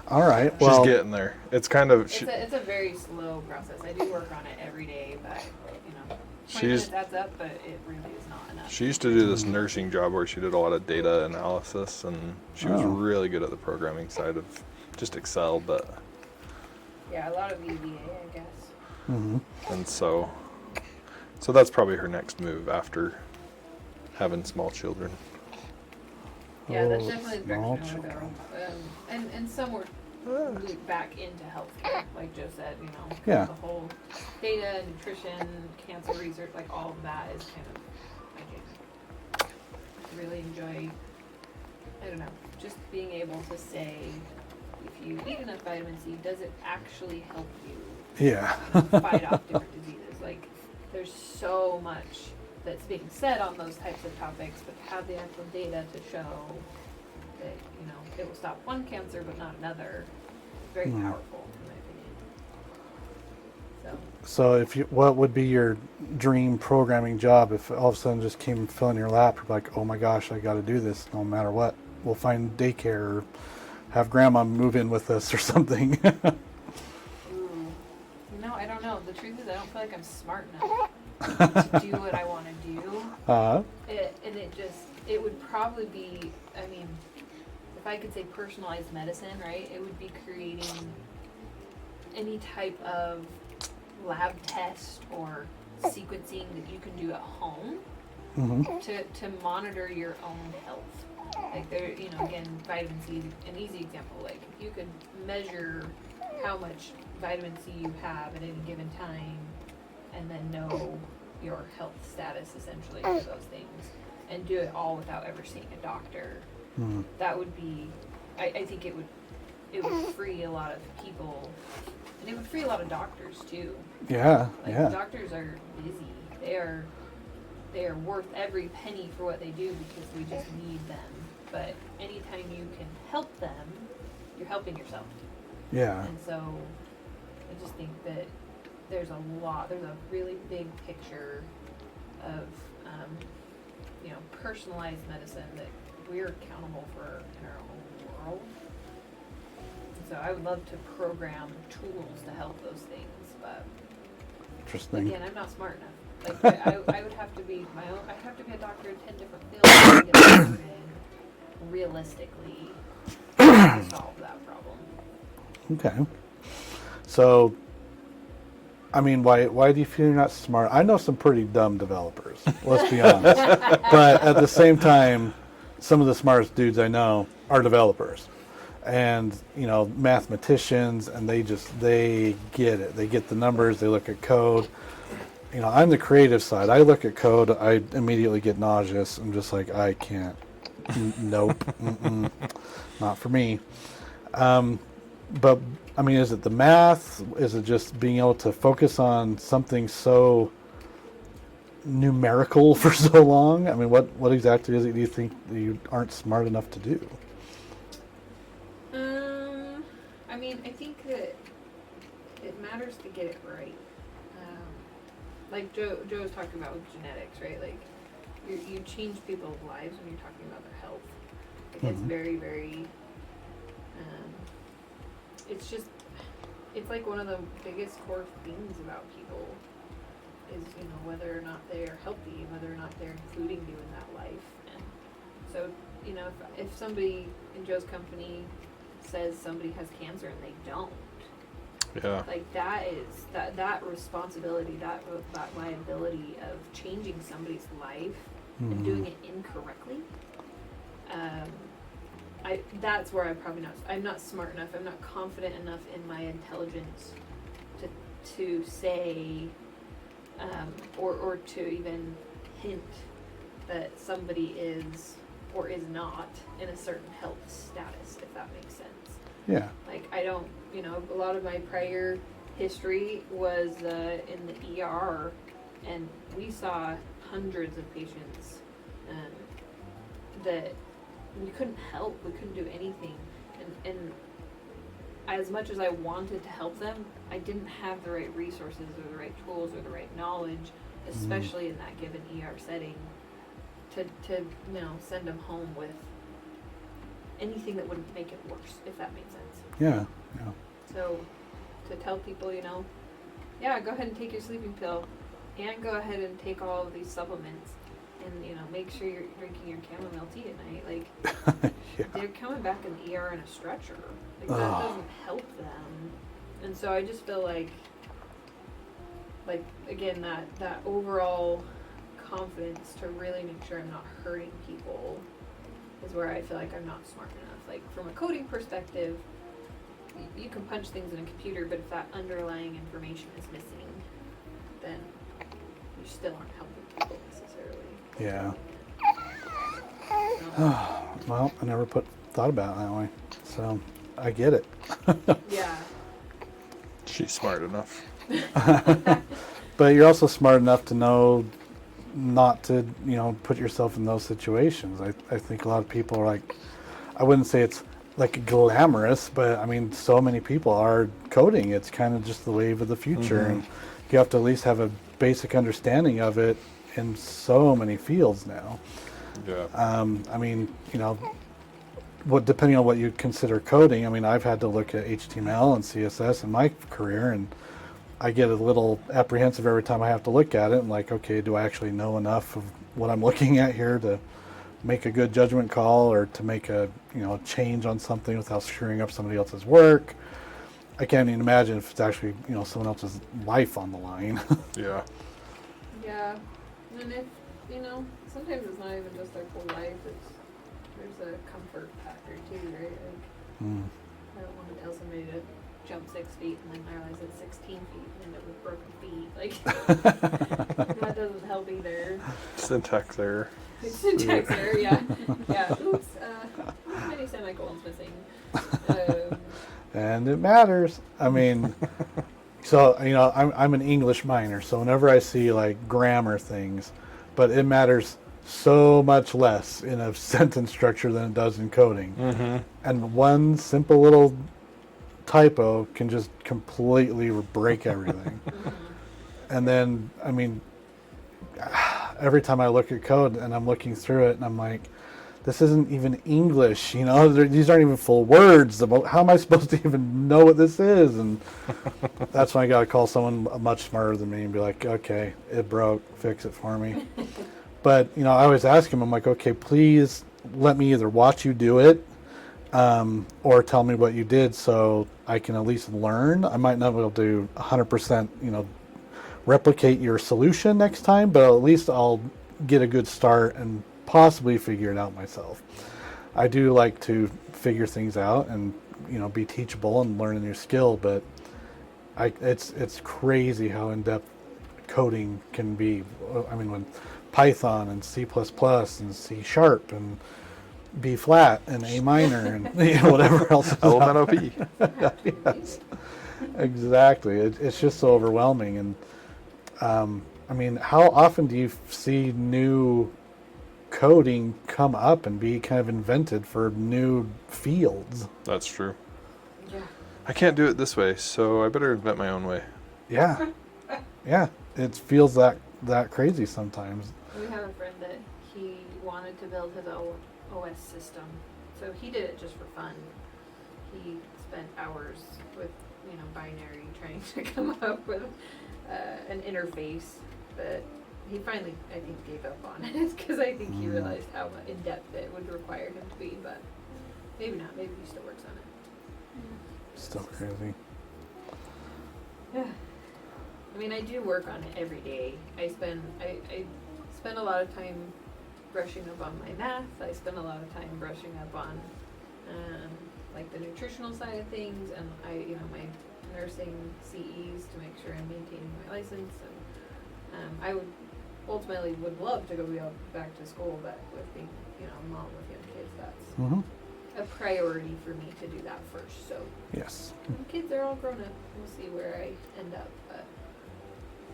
All right. Well, She's getting there. It's kind of. It's a very slow process. I do work on it every day, but 20 She's- minutes adds up, but it really is not enough. She used to do this nursing job where she did a lot of data analysis, and she was Oh. really good at the programming side of just Excel, but Yeah, a lot of VBA, I guess. mm-hmm. and so that's probably her next move after having small children. Yeah, that's Oh, definitely the small direction I want to go. children. And some work loop back into healthcare, like Joe said, you know, Yeah. the whole data, nutrition, cancer research, like all of that is kind of my jam. I really enjoy, I don't know, just being able to say, if you eat enough vitamin C, does it actually help you Yeah. fight off different diseases? Like, there's so much that's being said on those types of topics, but to have the actual data to show that, you know, it will stop one cancer but not another, is very powerful in my opinion. So if you, what would be your dream programming job if all of a sudden just came and fell in your lap? You're like, oh my gosh, I got to do this no matter what. We'll find daycare or have grandma move in with us or something. Ooh. No, I don't know. The truth is I don't feel like I'm smart enough to do what I want to do. It would probably be, I mean, if I could say personalized medicine, right, it would be creating any type of lab test or sequencing that you can do at home to monitor your own health. Like there, you know, again, vitamin C, an easy example. Like if you could measure how much vitamin C you have at any given time, and then know your health status essentially for those things, and do it all without ever seeing a doctor. That would be, I think it would free a lot of people, and it would free a lot of doctors too. Yeah, Like yeah. doctors are busy. They are worth every penny for what they do because we just need them. But anytime you can help them, you're helping yourself. Yeah. And so I just think that there's a really big picture of, you know, personalized medicine that we're accountable for in our own world. And so I would love to program tools to help those things, but Interesting. again, I'm not smart enough. Like I would have to be I'd have to be a doctor in 10 different fields to get started realistically to solve that problem. Okay. So, I mean, why do you feel you're not smart? I know some pretty dumb developers, let's be honest. But at the same time, some of the smartest dudes I know are developers. And, you know, mathematicians, and they get it. They get the numbers, they look at code. You know, I'm the creative side. I look at code, I immediately get nauseous. I'm just like, I can't. Nope. Not for me. But I mean, is it the math? Is it just being able to focus on something so numerical for so long? I mean, what exactly is it do you think that you aren't smart enough to do? I mean, I think that it matters to get it right. Like Joe was talking about with genetics, right? Like you change people's lives when you're talking about their health. Like it's very, very. It's like one of the biggest core things about people is, you know, whether or not they're healthy, whether or not they're including you in that life. And so, you know, if somebody in Joe's company says somebody has cancer and they don't, Yeah. like that responsibility, that liability of changing somebody's life and doing it incorrectly. That's where I'm not smart enough. I'm not confident enough in my intelligence to say, or to even hint that somebody is or is not in a certain health status, if that makes sense. Yeah. Like I don't, you know, a lot of my prior history was in the ER, and we saw hundreds of patients that we couldn't help, we couldn't do anything, and as much as I wanted to help them, I didn't have the right resources or the right tools or the right knowledge, especially in that given ER setting, to you know, send them home with anything that wouldn't make it worse, if that makes sense. Yeah. Yeah. So to tell people, you know, yeah, go ahead and take your sleeping pill, and go ahead and take all of these supplements, and, you know, make sure you're drinking your chamomile tea at night. Like, Yeah. they're coming back in the ER in a stretcher. Like, that doesn't help them. And so I just feel like again, that overall confidence to really make sure I'm not hurting people is where I feel like I'm not smart enough. Like, from a coding perspective, you can punch things in a computer, but if that underlying information is missing, then you still aren't helping people necessarily. Yeah. So, Well, I never thought about it that way. So I get it. yeah. She's smart enough. But you're also smart enough to know not to, put yourself in those situations. I think a lot of people are like, I wouldn't say it's like glamorous, but I mean, so many people are coding. It's kind of just the wave of the future. Mhm. And you have to at least have a basic understanding of it in so many fields now. Yeah. I mean, depending on what you consider coding, I mean, I've had to look at HTML and CSS in my career, and I get a little apprehensive every time I have to look at it. I'm like, okay, do I actually know enough of what I'm looking at here to make a good judgment call, or to make a change on something without screwing up somebody else's work? I can't even imagine if it's actually someone else's life on the line. Yeah. Yeah. And if, sometimes it's not even just their whole life, there's a comfort factor too, right? Like, Mm. I don't want to tell somebody to jump 6 feet and then realize it's 16 feet and end up with broken feet. Like, that doesn't help either. Syntax error. Syntax error, yeah. Yeah, oops, how many semicolons missing? And it matters. I mean, so I'm an English minor, so whenever I see like grammar things, but it matters so much less in a sentence structure than it does in coding. Mm-hmm. And one simple little typo can just completely break everything. And then, I mean, every time I look at code and I'm looking through it and I'm like, this isn't even English, these aren't even full words. How am I supposed to even know what this is? And that's when I got to call someone much smarter than me and be like, okay, it broke, fix it for me. But, I always ask him, I'm like, okay, please let me either watch you do it or tell me what you did so I can at least learn. I might not be able to 100%, replicate your solution next time, but at least I'll get a good start and possibly figure it out myself. I do like to figure things out and, be teachable and learn a new skill, but it's crazy how in-depth coding can be. I mean, when Python and C++ and C# and B flat and A minor and whatever else. LMNOP. Yes, exactly. It's just so overwhelming. And I mean, how often do you see new coding come up and be kind of invented for new fields? That's true. Yeah. I can't do it this way, so I better invent my own way. Yeah, yeah. It feels that crazy sometimes. We have a friend that he wanted to build his own OS system, so he did it just for fun. He spent hours with, binary trying to come up with an interface, but he finally, I think, gave up on it because I think he realized how in depth it would require him to be. But maybe not. Maybe he still works on it. Still crazy. Yeah. I mean, I do work on it every day. I spend a lot of time brushing up on my math. I spend a lot of time brushing up on like the nutritional side of things, and my nursing CEs to make sure I'm maintaining my license. And I would love to go back to school, but with being a mom with young kids, that's Mm-hmm. a priority for me to do that first. So Yes. when kids are all grown up, we'll see where I end up. But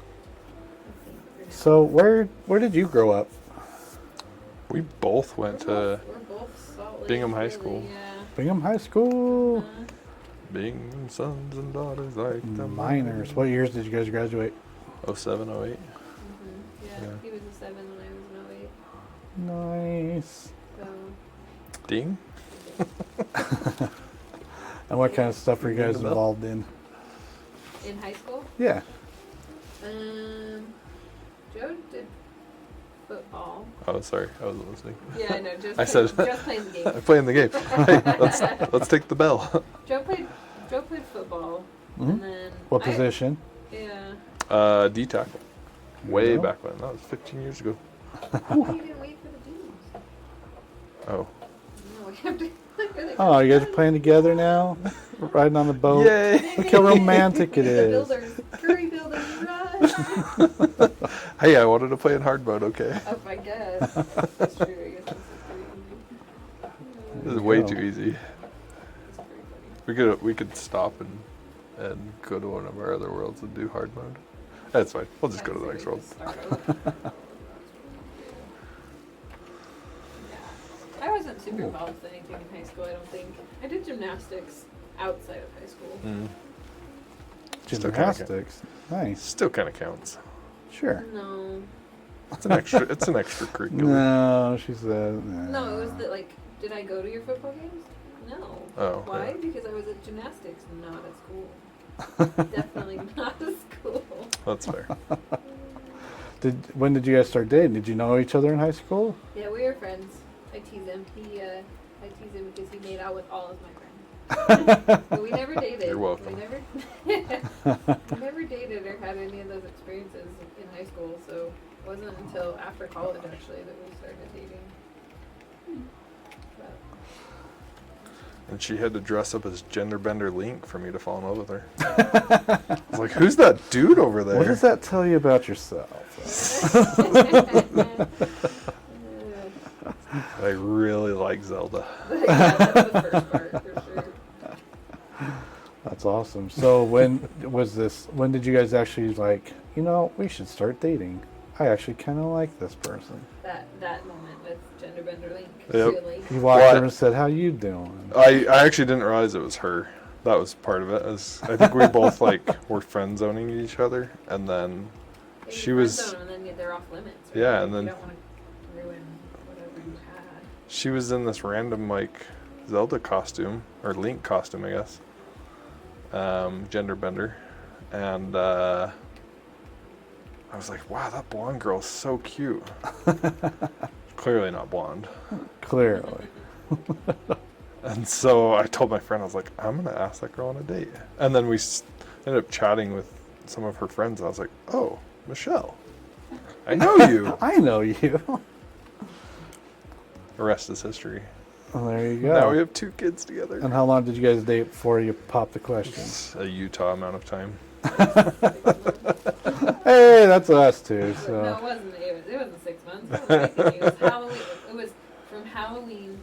I think we're So where did you grow up? We both went to we're both Salt Lake, Bingham High really, School. Yeah. Bingham High School. being sons and daughters like the Minors. What years did you guys graduate? 07, 08. Yeah, Yeah. he was a 7 when I was an 08. Nice. So Ding. And what kind of stuff were you guys Ring the bell. involved in? in high school, Yeah. Joe did football. Oh, sorry, I wasn't listening. Yeah, I know. Just I said- just playing the game. I'm playing the game. Hey, let's take the bell. Joe played football, Mhm. and then What I- position? Yeah. D tackle. Way Yeah. back when. That was 15 years ago. You didn't wait for the dudes. Oh. No, we have to. Oh, you guys are playing together now? riding on the boat. Yay! Look how romantic it The is. builders, curry builders, run! Hey, I wanted to play in hard mode. Okay, Oh, I guess. That's true. I guess this is pretty easy. this is way go. too easy. It's pretty funny. We could stop and go to one of our other worlds and do hard mode. That's fine. We'll just go to the next world. Start over. I wasn't super involved with anything in high school, I don't think. I did gymnastics outside of high school. Mm. Gymnastics. Nice. Still kind of counts. Sure. No. It's an extra. It's an extracurricular. No, she said. No, it was that, like, did I go to your football games? No. Oh, Why? yeah. Because I was at gymnastics, not at school. Definitely not at school. That's fair. When did you guys start dating? Did you know each other in high school? Yeah, we were friends. I tease him. I tease him because he made out with all of my friends. But we never dated. You're welcome. We never dated or had any of those experiences in high school, so it wasn't until after college actually that we started dating. But And she had to dress up as gender bender Link for me to fall in love with her. I was like, "Who's that dude over there?" What does that tell you about yourself? I really like Zelda. yeah, that's the first part for sure. That's awesome. So when did you guys actually like, we should start dating? I actually kind of like this person. That moment with Gender Bender Link. Yep. Really. You walked What? over and said, "How you doing?" I actually didn't realize it was her. That was part of it. I think we both were friend zoning each other, and then Yeah, she you was- friend zone 'em and then they're off limits. Right? Yeah, Like, and then- you don't want to ruin whatever you had. she was in this random Zelda costume or Link costume, I guess. Gender bender, and I was like, "Wow, that blonde girl's so cute." Clearly not blonde. Clearly. And so I told my friend, I was like, "I'm gonna ask that girl on a date." And then we ended up chatting with some of her friends. And I was like, "Oh, Michelle, I know you." I know you. The rest is history. Well, there you Now we go. have 2 kids together. And how long did you guys date before you popped the question? It's a Utah amount of time. Hey, that's us too. No, it So wasn't. It wasn't 6 months. What was I thinking? It was Halloween. It was from Halloween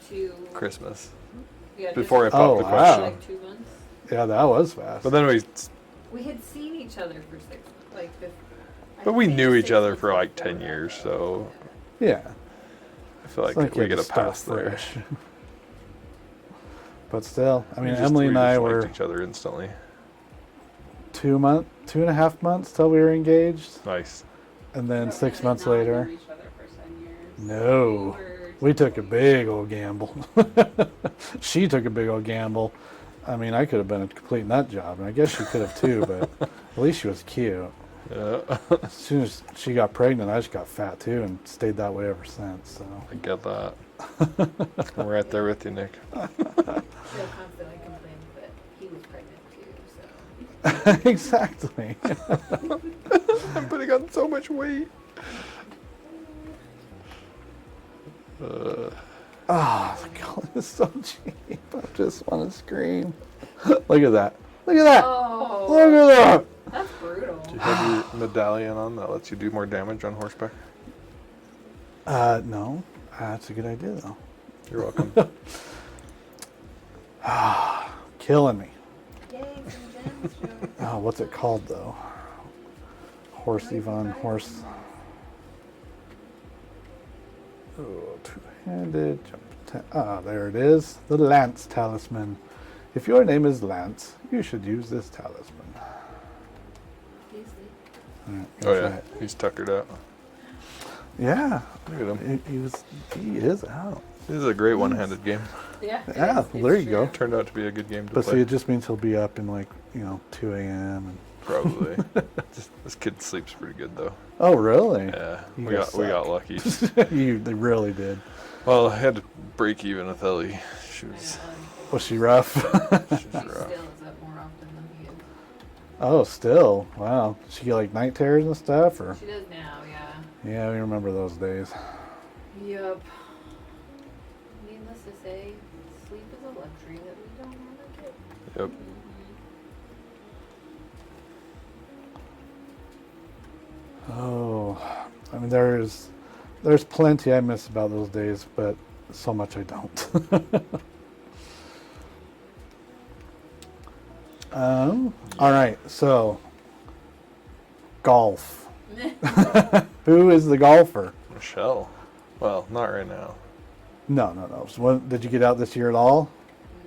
to Christmas. yeah, Before I just popped Oh, the wow. question. like 2 months. yeah, that was fast. But then We had seen each other for 6 months. but we think knew 6 each other months for like before 10 that, years, though. so Yeah, I feel like, it's we you get had a to start pass there. fresh. But still, I mean, We Emily and I just were liked each other instantly. 2.5 months till we were engaged, Nice. and then But 6 we did months not later, know each other for 10 years. No. we took a big old gamble. She took a big old gamble. I mean, I could have been a complete nut job, and I guess she could have too, but at least she was cute. Yeah, As soon as she got pregnant, I just got fat too, and stayed that way ever since. So I get that. I'm right there with you, Nick. She'll constantly complain that he was pregnant too. So exactly. I'm putting on so much weight. Oh, God, it's so cheap. I just want to scream. Look at that. Look at that. oh, Look at that's brutal. Do you have your medallion on that lets you do more damage on horseback? that. No, that's a good idea though. You're welcome. Killing me. Yay, some gems, Joe. Oh, what's it called though? Horse Yvonne, horse. Oh, two-handed jump. There it is. The Lance talisman. If your name is Lance, you should use this talisman. He's the- Alright, Oh that's yeah, right. he's tuckered out. Yeah. Look at him. He is out. This is a great one-handed game. Yeah. it Yeah, is, it's there you true. go. Turned out to be a good game to But see, play. it just means he'll be up in 2 a.m. Probably. This kid sleeps pretty good though. Oh, really? Yeah, You we guys got suck. lucky. They really did. Well, I had to break even with Ellie. She I was, know, Was she rough? she she was still rough. is up more often than he is. Oh, still. Wow. She get night terrors and stuff, or? She does now, yeah. Yeah, we remember those days. Yup. Needless to say, sleep is a luxury that we don't want to get. Yep. Oh, I mean, there's plenty I miss about those days, but so much I don't. All right, so golf. Who is the golfer? Michelle. Well, not right now. No. So what, did you get out this year at all?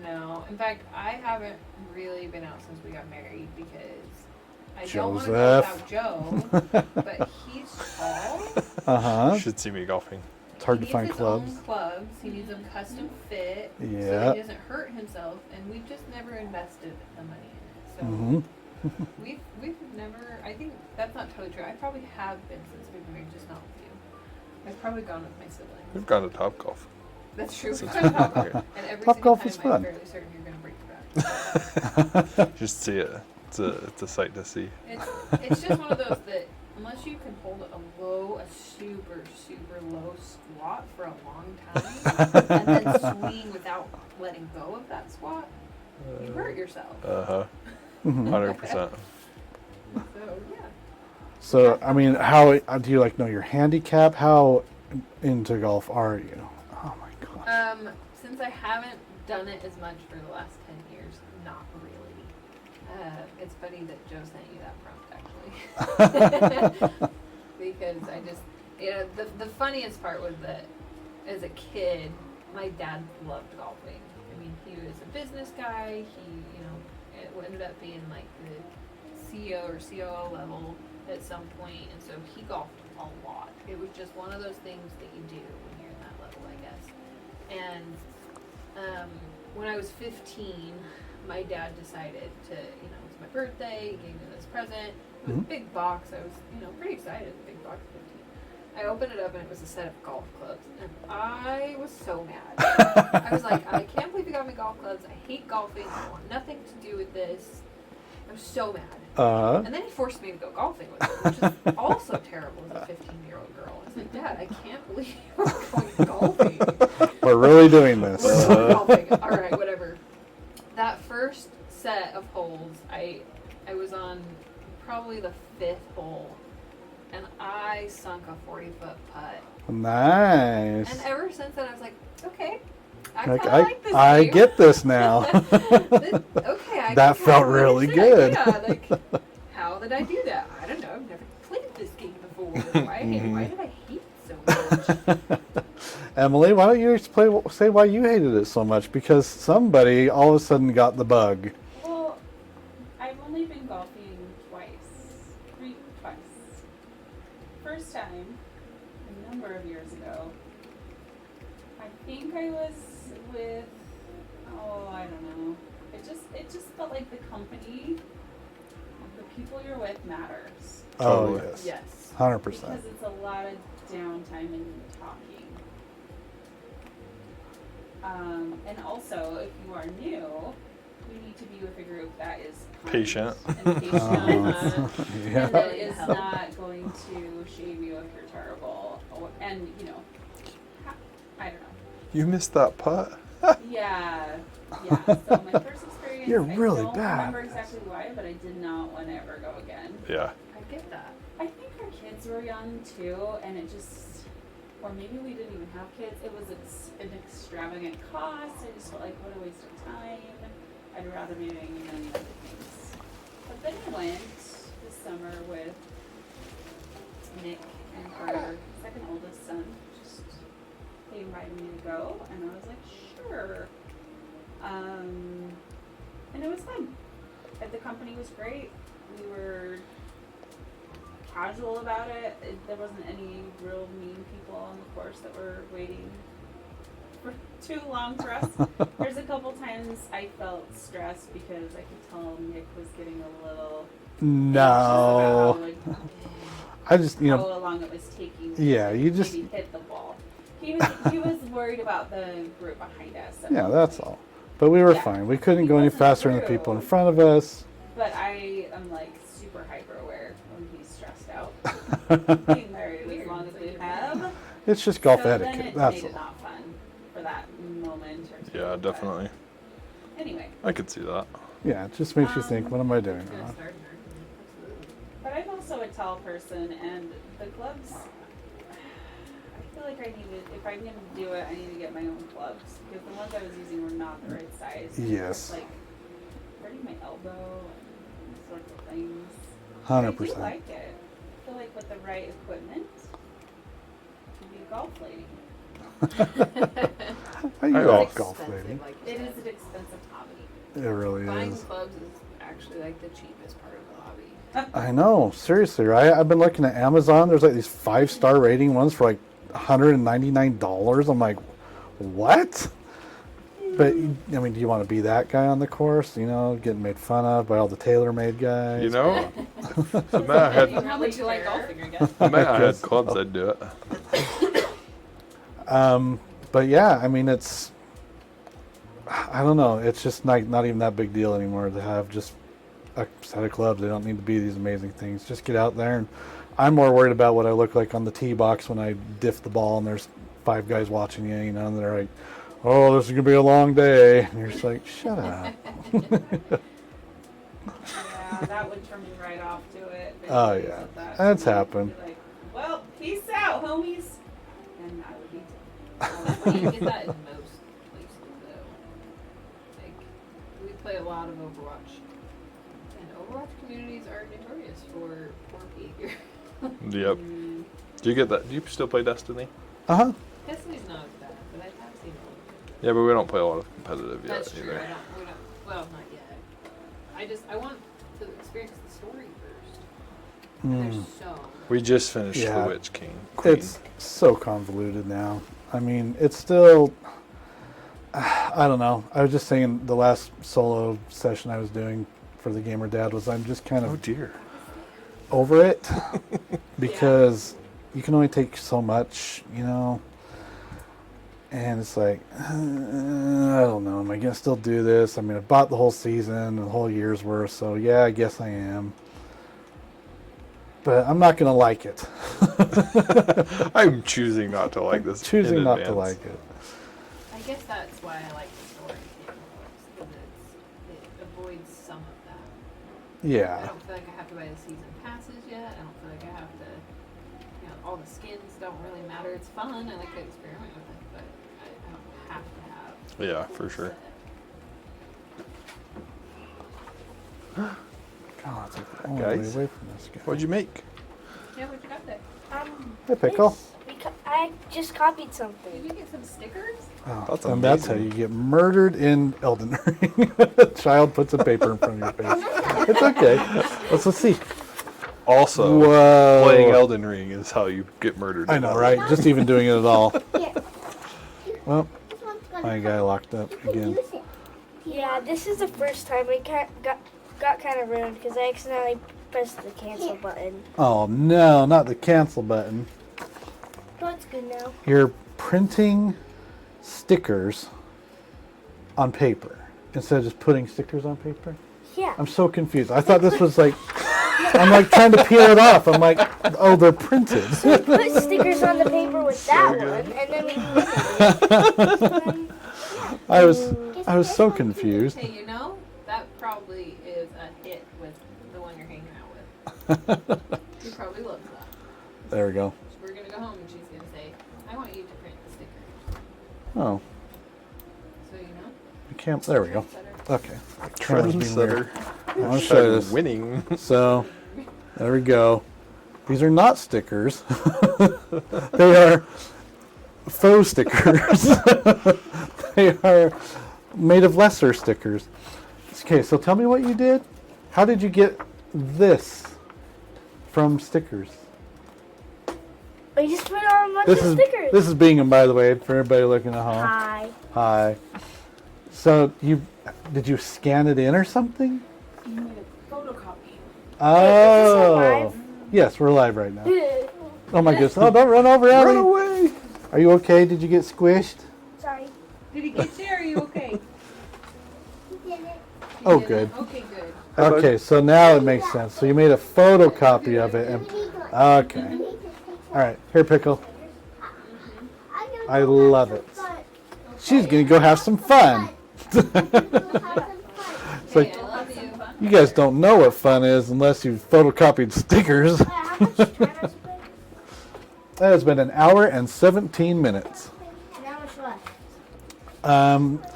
No. In fact, I haven't really been out since we got married because I Joseph. don't want to go without Joe, but he's tall. Uh-huh. You should see me golfing. It's hard He to find needs clubs. his own clubs. He needs them custom fit so Yeah. he doesn't hurt himself, and we've just never invested the money in it. So Mm-hmm. we've never. I think that's not totally true. I probably have been since we've been married, just not with you. I've probably gone with my siblings. We've gone to Top Golf. That's true. Since We've gone to we've been Topgolf, and every Top single golf time is I'm fun. fairly certain you're going to break your back. Just see it. It's a sight to see. It's just one of those that unless you can hold a super low squat for a long time, and then swing without letting go of that squat, you hurt yourself. Uh-huh. Mhm. 100%. So yeah. So, I mean, how do you know your handicap? How into golf are you? Oh my gosh. Since I haven't done it as much for the last 10 years, not really. It's funny that Joe sent you that prompt, actually. Because I just, the funniest part was that as a kid, my dad loved golfing. I mean, he was a business guy. He, it ended up being like the CEO or COO level at some point, and so he golfed a lot. It was just one of those things that you do when you're in that level, I guess. And when I was 15, my dad decided to, it was my birthday, he gave me this present. It was a big box. I was, pretty excited. A big box at 15. I opened it up and it was a set of golf clubs, and I was so mad. I was like, I can't believe you got me golf clubs. I hate golfing. I want nothing to do with this. I was so mad. And then he forced me to go golfing with him, which is also terrible as a 15-year-old girl. I was like, Dad, I can't believe we're going golfing. We're really doing this. We're going golfing. All right, whatever. That first set of holes, I was on probably the 5th hole, and I sunk a 40-foot putt. Nice. And ever since then, I was like, okay, I Like, kind of like this I game. get this now. Okay, That felt really good. Yeah, like, how did I do that? I don't know. I've never played this game before. Why did I hate it so much? Emily, why don't you say why you hated it so much? Because somebody all of a sudden got the bug. Well, I've only been golfing twice. First time, a number of years ago. I think I was with, I don't know. It just felt like the company, the people you're with matters. Oh, Totally. yes. Yes. 100%. Because it's a lot of downtime and talking. And also, if you are new, you need to be with a group that is kind Patient. and patient, Yeah. and that is not going to shame you if you're terrible. And I don't know. You missed that putt? Yeah. So my first experience, You're really I don't bad. remember exactly why, but I did not want to ever go again. Yeah. I get that. I think our kids were young too, and it just, or maybe we didn't even have kids. It was an extravagant cost. I just felt like, what a waste of time. I'd rather be doing a million other things. But then I went this summer with Nick and our second oldest son. Just they invited me to go, and I was like, sure. And it was fun. The company was great. We were casual about it. There wasn't any real mean people on the course that were waiting for too long for us. There's a couple times I felt stressed because I could tell Nick was getting a little No. anxious about I just, how long it was taking Yeah, to you just- maybe hit the ball. He was worried about the group behind us. yeah, that's all. But we were Yeah. fine. We couldn't He go any wasn't faster than the people in rude. front of us. But I am like super hyper aware when he's stressed out. Being married as long as we have. It's just golf So then etiquette. it That's made it all. not fun for that moment or two. Yeah, but definitely. Anyway, I could see that. Yeah, it just makes you think, what am I doing It's gonna wrong? start an argument. Absolutely. But I'm also a tall person, and the gloves. I feel like I need to. If I'm gonna do it, I need to get my own gloves because the ones I was using were not the right size. And Yes. it's, like hurting my elbow and all sorts of things. I 100%. do like it. I feel like with the right equipment, I can be a golf lady. Are you I all like golf Expensive, lady? like you It said. is an expensive hobby. It really Buying is. clubs is actually like the cheapest part of the hobby. I know, seriously, right? I've been looking at Amazon. There's like these 5-star rating ones for like $199. I'm like, what? But I mean, do you want to be that guy on the course? You know, getting made fun of by all the TaylorMade guys. You know, the minute You I probably do like golfing, I guess. had clubs, I'd do it. But yeah, I mean, I don't know. It's just not even that big deal anymore to have just a set of clubs. They don't need to be these amazing things. Just get out there, and I'm more worried about what I look like on the tee box when I diff the ball and there's 5 guys watching you, and they're like, "Oh, this is gonna be a long day," and you're just like, "Shut up." Yeah, that would turn me right off to it. Oh, Videos yeah. of that. That's I'd happened. be like, well, peace out, homies. And I would be Well, you get that in most places, though. Like, we play a lot of Overwatch, and Overwatch communities are notorious for poor behavior. Yep. Do you get that? Do you still play Destiny? Uh-huh. Destiny's not as bad, but I have seen a little bit. Yeah, but we don't play a lot of competitive yet That's true. either. We don't. Well, not yet. I want to experience the story first. And Mm. there's so. We just finished Yeah. The Witch Queen. It's so convoluted now. I mean, it's still, I don't know. I was just saying the last solo session I was doing for the GamerDad was I'm just kind Oh of dear. over it because you can only take so much, and it's like, I don't know. Am I going to still do this? I mean, I bought the whole season, the whole year's worth, so yeah, I guess I am. But I'm not going to like it. I'm choosing not to like this. Choosing in not to advance. like it. I guess that's why I like the story because it avoids some of that. I Yeah. don't feel like I have to buy the season passes yet. I don't feel like I have to, all the skins don't really matter. It's fun. I like to experiment with it, but I don't have to have. Yeah, for sure. God, it's like the only Guys? way away from this guy. What'd you make? Yeah, what you got there? Hey, Pickle. I just copied Did something. you get some stickers? Oh, That's and that's how amazing. you get murdered in Elden Ring. Child puts a paper in front of your face. It's okay. Let's see. Also, Whoa. playing Elden Ring is how you get murdered. I in know, Elden right? Just even doing it at all. Here. Well, This one's gonna my guy locked up You can again. use it. Yeah, this is the first time I got kind of ruined because I accidentally pressed the cancel button. Oh no, not the cancel button. But it's good now. You're printing stickers on paper instead of just putting stickers on paper. Yeah. I'm so confused. I thought this was like, I'm like trying to peel it off. I'm like, oh, they're printed. We put stickers on the paper with that good. one, and then we laminated it. And then, I was so confused. Hey, that probably is a hit with the one you're hanging out with. He probably loves that. There we go. So we're gonna go home and she's gonna say, "I want you to print the stickers." Oh, So I can't. There we go. Better. Okay. Camera's being weird. Trendsetter. I want to show you this. Winning. So, there we go. These are not stickers. They are faux stickers. They are made of lesser stickers. Okay, so tell me what you did. How did you get this from stickers? we just put on a bunch of stickers. This is Bingham, by the way, for everybody looking at home. Hi. Hi. So did you scan it in or something? You made a photocopy. Oh. live? Yes, we're live right now. Oh my goodness! Oh, don't run over, Ellie. Run away. Are you okay? Did you get squished? Sorry. Did he get you? Or are you okay? Oh, You good. did it? Okay, good. Okay, so now it makes sense. So you made a photocopy of it, and okay. All right, here, Pickle. I love it. She's gonna go have some fun. like, Hey, I love you. you guys don't know what fun is unless you've photocopied stickers. How much time has it been? That has been an hour and 17 minutes. And how much left?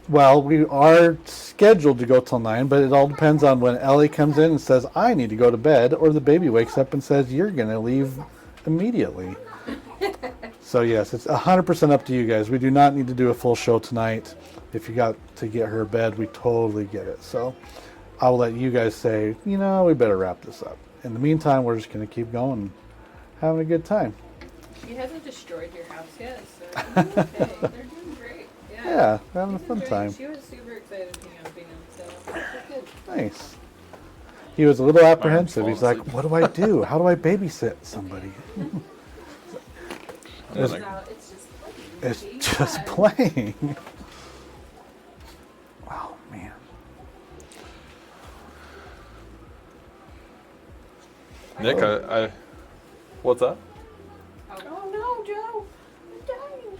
Well, we are scheduled to go till 9, but it all depends on when Ellie comes in and says, I need to go to bed, or the baby wakes up and says, you're going to leave immediately. So yes, it's 100% up to you guys. We do not need to do a full show tonight. If you got to get her to bed, we totally get it. So I'll let you guys say, we better wrap this up. In the meantime, we're just going to keep going and having a good time. She hasn't destroyed your house yet, so they're doing okay. They're doing great. Yeah, we're having a He's fun enjoying time. it. She was super excited to hang out with him, so they're good. Nice. He was a little apprehensive. falling He's like, asleep. what do I do? How do I babysit somebody? And So like, it's just playing. It's Be just fun. playing. Oh, man. Nick, I what's up? Oh no, Joe! I'm dying.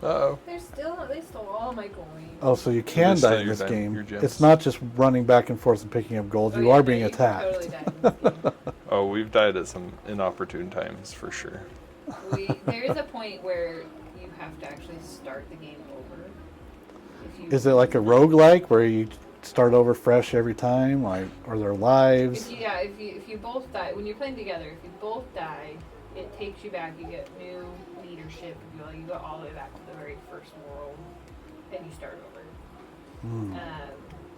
Uh-oh. They stole all my coins. Oh, so you can Just die say in your this name, game. your gems. It's not just running back and forth and picking up gold. Oh, You yeah, are no, being you can attacked. Totally died in this game. Oh, we've died at some inopportune times for sure. There is a point where you have to actually start the game over. If you, Is it like a roguelike where you start over fresh every time? Like, are there lives? if you both die when you're playing together, if you both die, it takes you back. You get new leadership. You go all the way back to the very first world, and you start over. Hmm.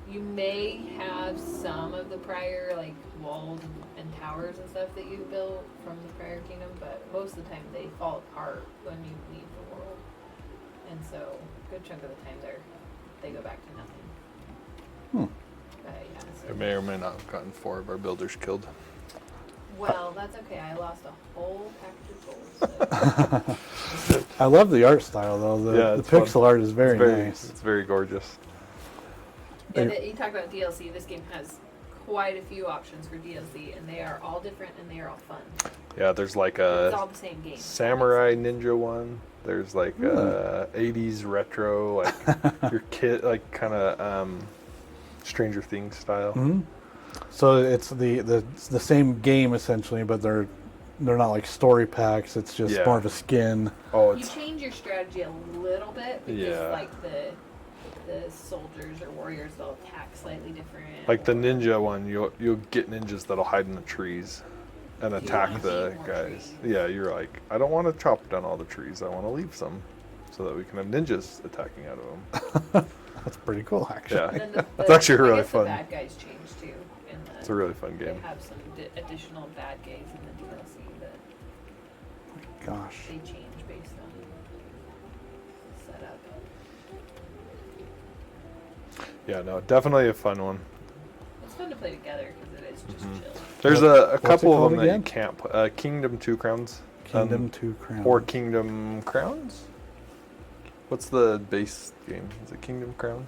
You may have some of the prior like walls and towers and stuff that you built from the prior kingdom, but most of the time they fall apart when you leave the world, and so a good chunk of the time they go back to nothing. Hmm. Yeah, so- I may or may not have gotten 4 of our builders killed. well, that's okay. I lost a whole package of gold. So. I love the art style, though. The it's fun. pixel art is very, it's nice. It's very gorgeous. Yeah, you talk about DLC. This game has quite a few options for DLC, and they are all different and they are all fun. Yeah, there's like It's a all the same game. samurai ninja one. There's like a 80s retro, like your kid, like kind of Stranger Things style. Hmm. So it's the same game essentially, but they're not like story packs. It's just Yeah. more of a skin. Oh, You it's change your strategy a little bit because, Yeah. like the soldiers or warriors, they'll attack slightly different. like the or ninja one. You'll get ninjas that'll hide in the trees and You attack wanna the see more guys. trees. Yeah, you're like, I don't want to chop down all the trees. I want to leave some so that we can have ninjas attacking out of them. That's pretty cool, actually. Yeah. And then It's actually I really guess fun. The bad guys change too. In the, It's a really fun game. They have some additional bad guys in the DLC that Gosh. they change based on setup. Yeah, no, definitely a fun one. It's fun to play together because it is just Mhm. chill. There's What- a what's it couple of called them that you again? can't play. Kingdom 2 Crowns. Kingdom 2 Crowns. Or Kingdom Crowns? What's the base game? Is it Kingdom Crown?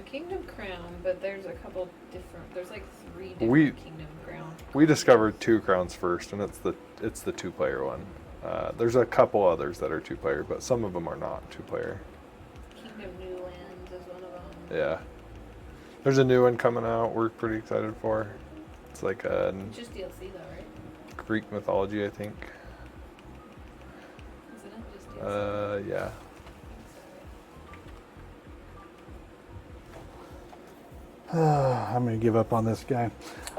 Kingdom Crown, but there's a couple different. There's like 3 different We- Kingdom Crown. We discovered 2 Crowns first, and it's the 2-player one. There's a couple others that are 2-player, but some of them are not 2-player. Kingdom New Lands is one of them. Yeah. There's a new one coming out. We're pretty excited for. It's like a It's just DLC though, right? Greek mythology, I think. Isn't it just DLC? Yeah. I'm going to give up on this guy.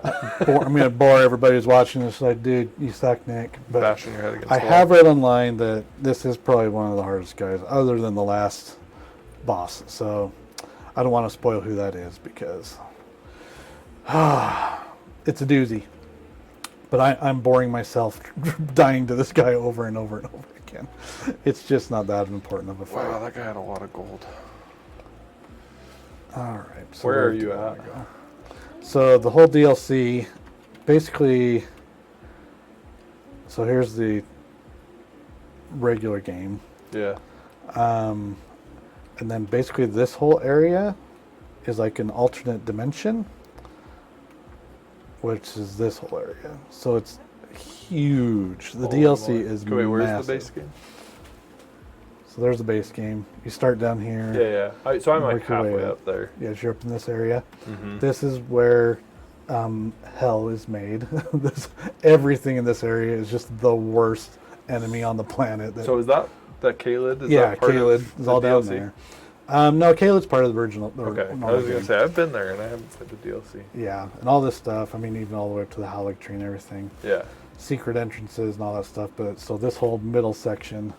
I'm going to bore everybody who's watching this. Like, dude, you suck, Nick. But Bashing your head against I the have wall. read online that this is probably one of the hardest guys, other than the last boss. So I don't want to spoil who that is because it's a doozy. But I'm boring myself dying to this guy over and over and over again. It's just not that important of a fight. Wow, that guy had a lot of gold. All right. So Where are do you I wanna at? go? So the whole DLC, basically. So here's the regular game, Yeah. and then basically this whole area is like an alternate dimension, which is this whole area. So it's huge. The Holy DLC moly. is Wait, where's massive. the base game? So there's the base game. You start down here. Yeah. So I'm like Work your way halfway up. up there. Yes, you're up in this area. Mm-hmm. This is where hell is made. Everything in this area is just the worst enemy on the planet. So is that Caelid? Is yeah, that part Caelid of is the all down DLC? there. No, Caelid's part of the original. The Okay, I normal was gonna game. say I've been there and I haven't played the DLC. Yeah, and all this stuff. I mean, even all the way up to the Halleck tree and everything. Yeah. Secret entrances and all that stuff. But so this whole middle section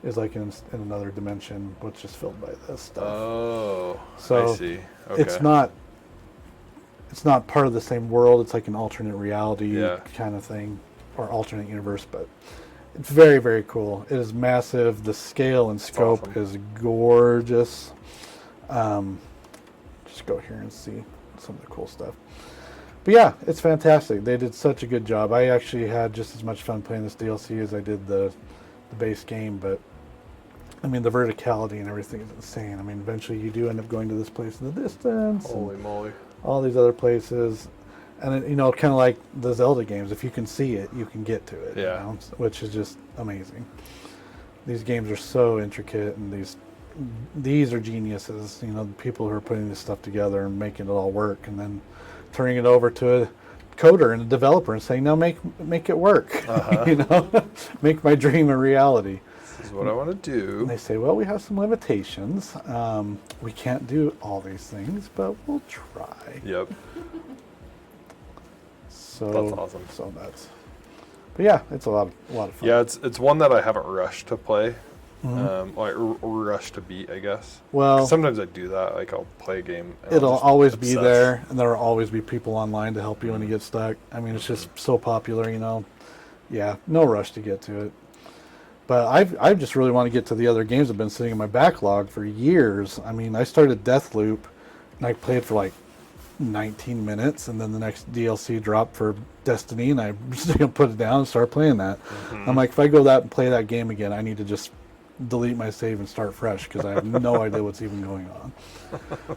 is like in another dimension, which is filled by this stuff. Oh, So I see. Okay. it's not part of the same world. It's like an alternate reality Yeah. kind of thing, or alternate universe. But it's very, very cool. It is massive. The scale and scope awesome. is gorgeous. Just go here and see some of the cool stuff. But yeah, it's fantastic. They did such a good job. I actually had just as much fun playing this DLC as I did the base game. But I mean, the verticality and everything is insane. I mean, eventually you do end up going to this place in the distance. and Holy moly. all these other places. And, it, kind of like the Zelda games, if you can see it, you can get to it. Yeah. Which is just amazing. These games are so intricate, and these are geniuses, the people who are putting this stuff together and making it all work, and then turning it over to a coder and a developer and saying, now make it work. Make my dream a reality. This is what I want to do. And they say, well, we have some limitations. We can't do all these things, but we'll try. Yep. So That's awesome. So that's, but yeah, it's a lot of fun. Yeah, it's one that I haven't rushed to play. Mhm. Like rush to beat, I guess. Well, Sometimes I do that. Like I'll play a game. And it'll I'll just always be obsess. there, and there will always be people online to help you when you get stuck. I mean, it's just so popular, Yeah, no rush to get to it. But I just really want to get to the other games that have been sitting in my backlog for years. I mean, I started Deathloop, and I played for like 19 minutes, and then the next DLC dropped for Destiny, and I just put it down and start playing that. Mhm. I'm like, if I go that and play that game again, I need to just delete my save and start fresh because I have no idea what's even going on.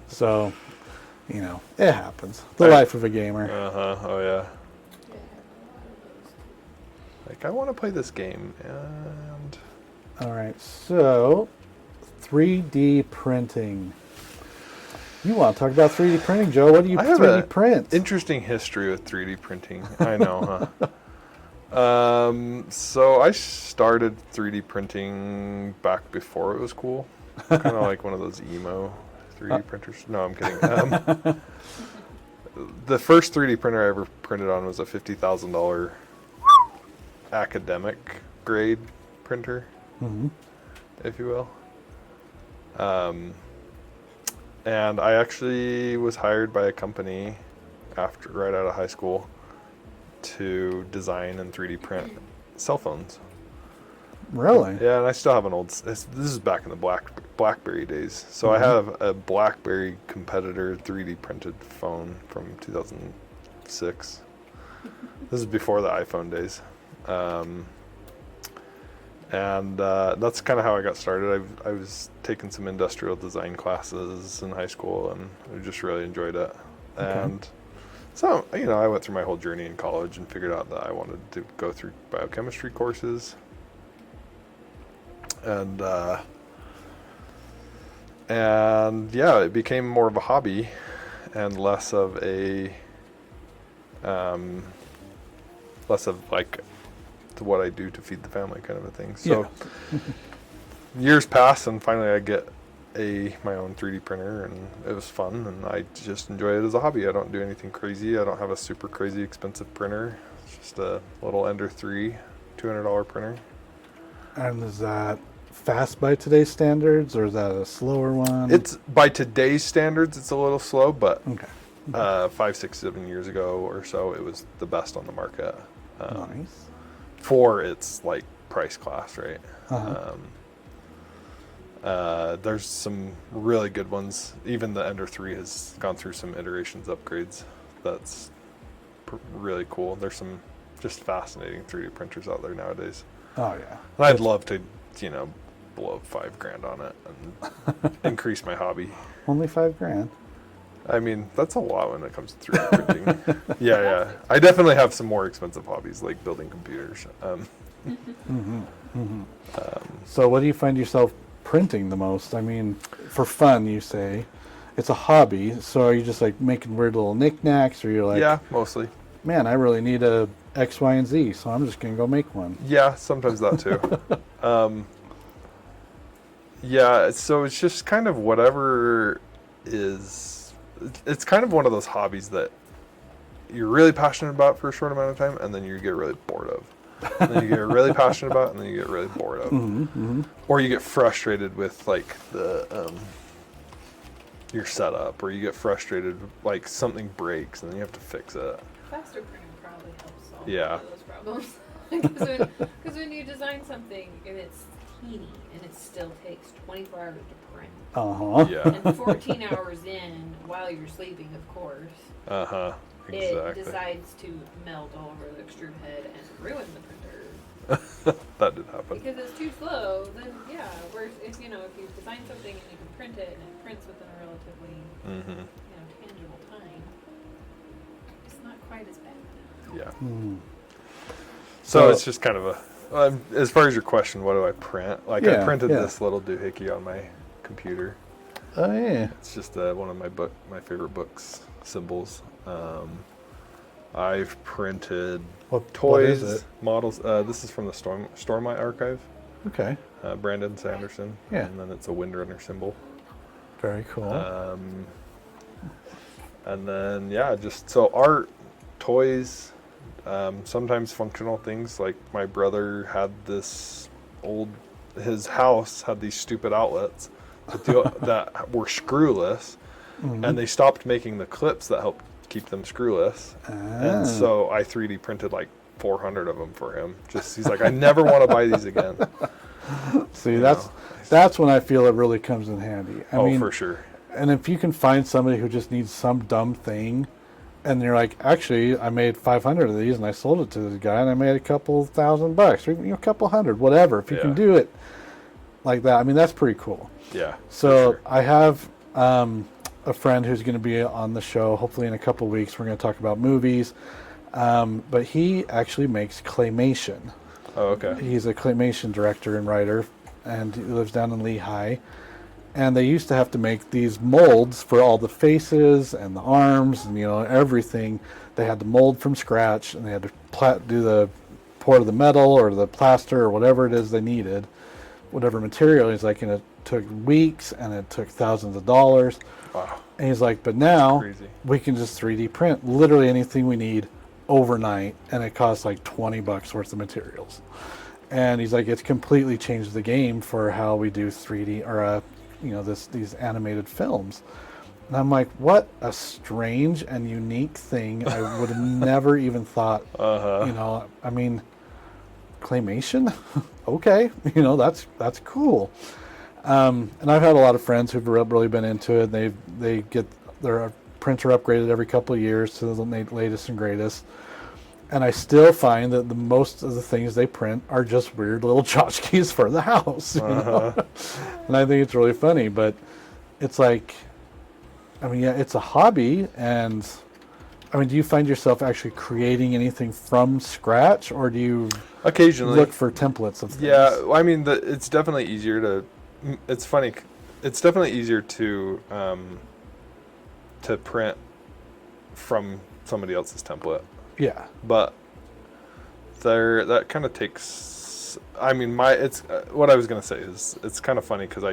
So, it happens. The life of a gamer. Oh yeah. Like I want to play this game, and All right, so 3D printing. You want to talk about 3D printing, Joe? What do you I have 3D a print? interesting history with 3D printing. I know, huh? So I started 3D printing back before it was cool. Kind of like one of those emo 3D printers. No, I'm kidding. The first 3D printer I ever printed on was a $50,000 academic grade printer, Mhm. if you will. And I actually was hired by a company right out of high school to design and 3D print cell phones. Really? Yeah, and I still have an old. This is back in the BlackBerry days. So I have a BlackBerry competitor 3D printed phone from 2006. This is before the iPhone days. And that's kind of how I got started. I was taking some industrial design classes in high school, and I just really enjoyed it. Okay. And so, I went through my whole journey in college and figured out that I wanted to go through biochemistry courses. And yeah, it became more of a hobby and less of like what I do to feed the family kind of a thing. So years pass, and finally I get my own 3D printer, and it was fun, and I just enjoy it as a hobby. I don't do anything crazy. I don't have a super crazy expensive printer. It's just a little Ender 3 $200 printer. And is that fast by today's standards, or is that a slower one? It's by today's standards, it's a little slow, but okay. 5, 6, 7 years ago or so, it was the best on the market. Nice. For its like price class, right? Uh-huh. There's some really good ones. Even the Ender 3 has gone through some iterations, upgrades. That's really cool. There's some just fascinating 3D printers out there nowadays. Oh yeah. And I'd love to, blow $5,000 on it and increase my hobby. Only $5,000. I mean, that's a lot when it comes to 3D printing. Yeah. I definitely have some more expensive hobbies, like building computers. So what do you find yourself printing the most? I mean, for fun, you say. It's a hobby, so are you just like making weird little knickknacks, or you're like, Yeah, mostly. man, I really need a X, Y, and Z, so I'm just gonna go make one. Yeah, sometimes that too. Yeah, so it's just kind of whatever is. It's kind of one of those hobbies that you're really passionate about for a short amount of time, and then you get really bored of. And then you get really passionate about, and then you get really bored of. Or you get frustrated with like the your setup, or you get frustrated like something breaks and then you have to fix it. Faster printing probably helps solve Yeah. those problems. Because when you design something and it's teeny and it still takes 24 hours to print, Yeah. and 14 hours in while you're sleeping, of course, Exactly. it decides to melt all over the extrude head and ruin the printer. That did happen. Because it's too slow, then yeah. Whereas if you design something and you can print it and it prints within a relatively tangible time, it's not quite as bad. Yeah. So it's just kind of a. As far as your question, what do I print? Like I printed this little doohickey on my computer. Oh yeah. It's just one of my favorite books symbols. I've printed toys, what is it? models. This is from the Stormlight archive. Okay. Brandon Sanderson. Yeah. And then it's a Windrunner symbol. Very cool. And then just so art, toys, sometimes functional things. Like my brother had his house had these stupid outlets that were screwless, and they stopped making the clips that helped keep them screwless. And so I 3D printed like 400 of them for him. He's like, I never want to buy these again. See, that's when I feel it really comes in handy. I mean, for sure. And if you can find somebody who just needs some dumb thing, and you're like, actually, I made 500 of these and I sold it to this guy and I made a couple $1,000, or even a couple hundred, whatever. If you can do it like that, I mean, that's pretty cool. Yeah. So sure. I have a friend who's going to be on the show, hopefully in a couple weeks. We're going to talk about movies. But he actually makes claymation. Oh, okay. He's a claymation director and writer, and he lives down in Lehigh. And they used to have to make these molds for all the faces and the arms and everything. They had to mold from scratch, and they had to pour the metal or the plaster or whatever it is they needed, whatever material. He's like, and it took weeks and it took thousands of dollars. Wow. And he's like, but now Crazy. we can just 3D print literally anything we need overnight, and it costs like $20 worth of materials. And he's like, it's completely changed the game for how we do 3D or these animated films. And I'm like, what a strange and unique thing. I would have never even thought. I mean, claymation, okay, that's cool. And I've had a lot of friends who've really been into it. They get their printer upgraded every couple of years to the latest and greatest. And I still find that the most of the things they print are just weird little tchotchkes for the house. And I think it's really funny, but it's like, I mean, it's a hobby. And I mean, do you find yourself actually creating anything from scratch, or do you occasionally look for templates of things? Yeah, I mean, it's definitely easier to. It's funny. It's definitely easier to print from somebody else's template. Yeah. But that kind of takes. I mean, what I was gonna say is it's kind of funny because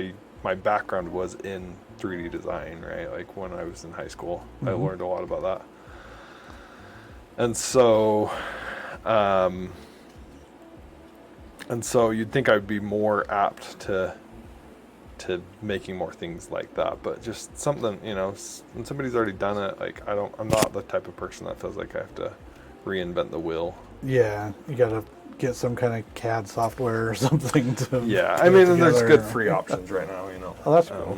my background was in 3D design, right? Like when I was in high school, I learned a lot about that. And so you'd think I'd be more apt to making more things like that, but just something, when somebody's already done it, like I'm not the type of person that feels like I have to reinvent the wheel. Yeah, you gotta get some kind of CAD software or something to. Yeah, I mean, and there's good free options right now. Oh, that's cool.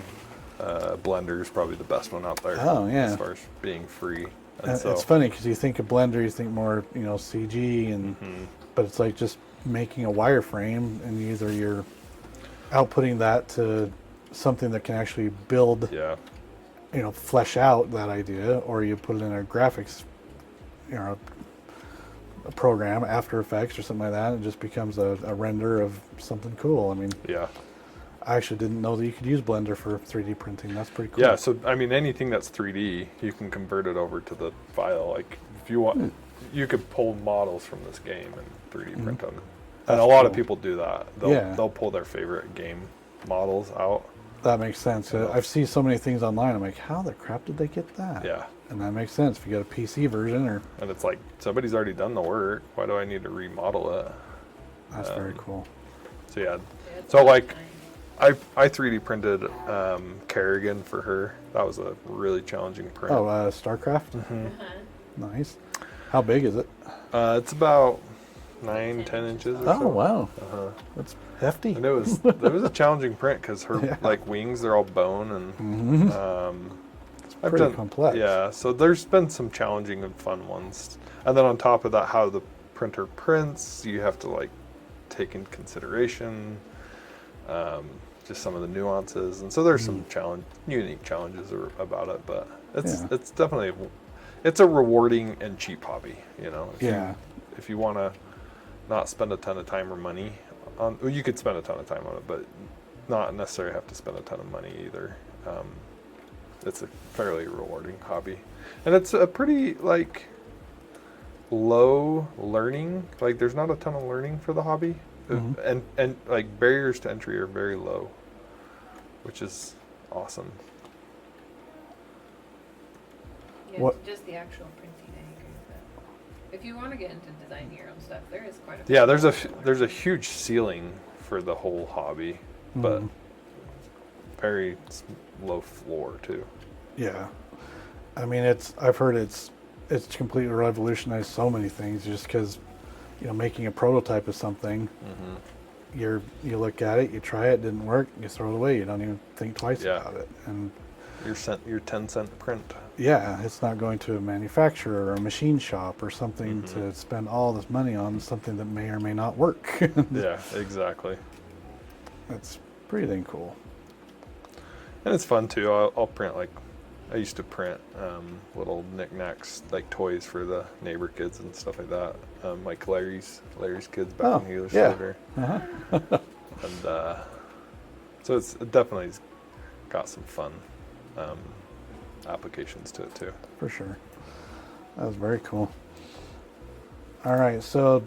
Blender is probably the best one out there. Oh yeah. As far as being free. And it's funny because you think of Blender, you think more, CG, and but it's like just making a wireframe, and either you're outputting that to something that can actually build, flesh out that idea, or you put it in a graphics, a program, After Effects or something like that, and it just becomes a render of something cool. I mean, I actually didn't know that you could use Blender for 3D printing. That's pretty cool. Yeah, so I mean, anything that's 3D, you can convert it over to the file. Like, if you want, you could pull models from this game and 3D print them. And That's a lot of cool. people do that. Yeah. They'll pull their favorite game models out. That makes sense. I've seen so many things online. I'm like, how the crap did they get that? Yeah. And that makes sense if you got a PC version or. And it's like, somebody's already done the work. Why do I need to remodel it? That's very cool. So yeah. Yeah, it's So really like, nice. I 3D printed Kerrigan for her. That was a really challenging print. Oh, StarCraft. Mhm. Nice. How big is it? It's about 9-10 inches or Oh so. wow, Uh-huh. that's hefty. And it was a challenging print because her Yeah. like wings, they're all bone and Mhm. I've pretty done complex. Yeah, so there's been some challenging and fun ones, and then on top of that, how the printer prints, you have to like take in consideration just some of the nuances, and so there's some unique challenges about it, but it's definitely it's a rewarding and cheap hobby. You know, if you want to not spend a ton of time or money on, well, you could spend a ton of time on it, but not necessarily have to spend a ton of money either. It's a fairly rewarding hobby, and it's a pretty like low learning. Like there's not a ton of learning for the hobby, and like barriers to entry are very low, which is awesome. Yeah, What- just the actual printing, I agree with that. If you want to get into designing your own stuff, there is quite a Yeah, bit there's a huge ceiling for the whole hobby, but very low floor too. Yeah, I mean I've heard it's completely revolutionized so many things just because making a prototype of something. You look at it, you try it, didn't work, you throw it away. You don't even think twice about it. And Your 10-cent print. yeah, it's not going to a manufacturer or a machine shop or something to spend all this money on something that may or may not work. Yeah, exactly. That's pretty dang cool. And it's fun too. I'll print like I used to print little knickknacks like toys for the neighbor kids and stuff like that. Like Larry's kids back when he was younger. And so it's definitely got some fun applications to it too. For sure. That was very cool. All right, so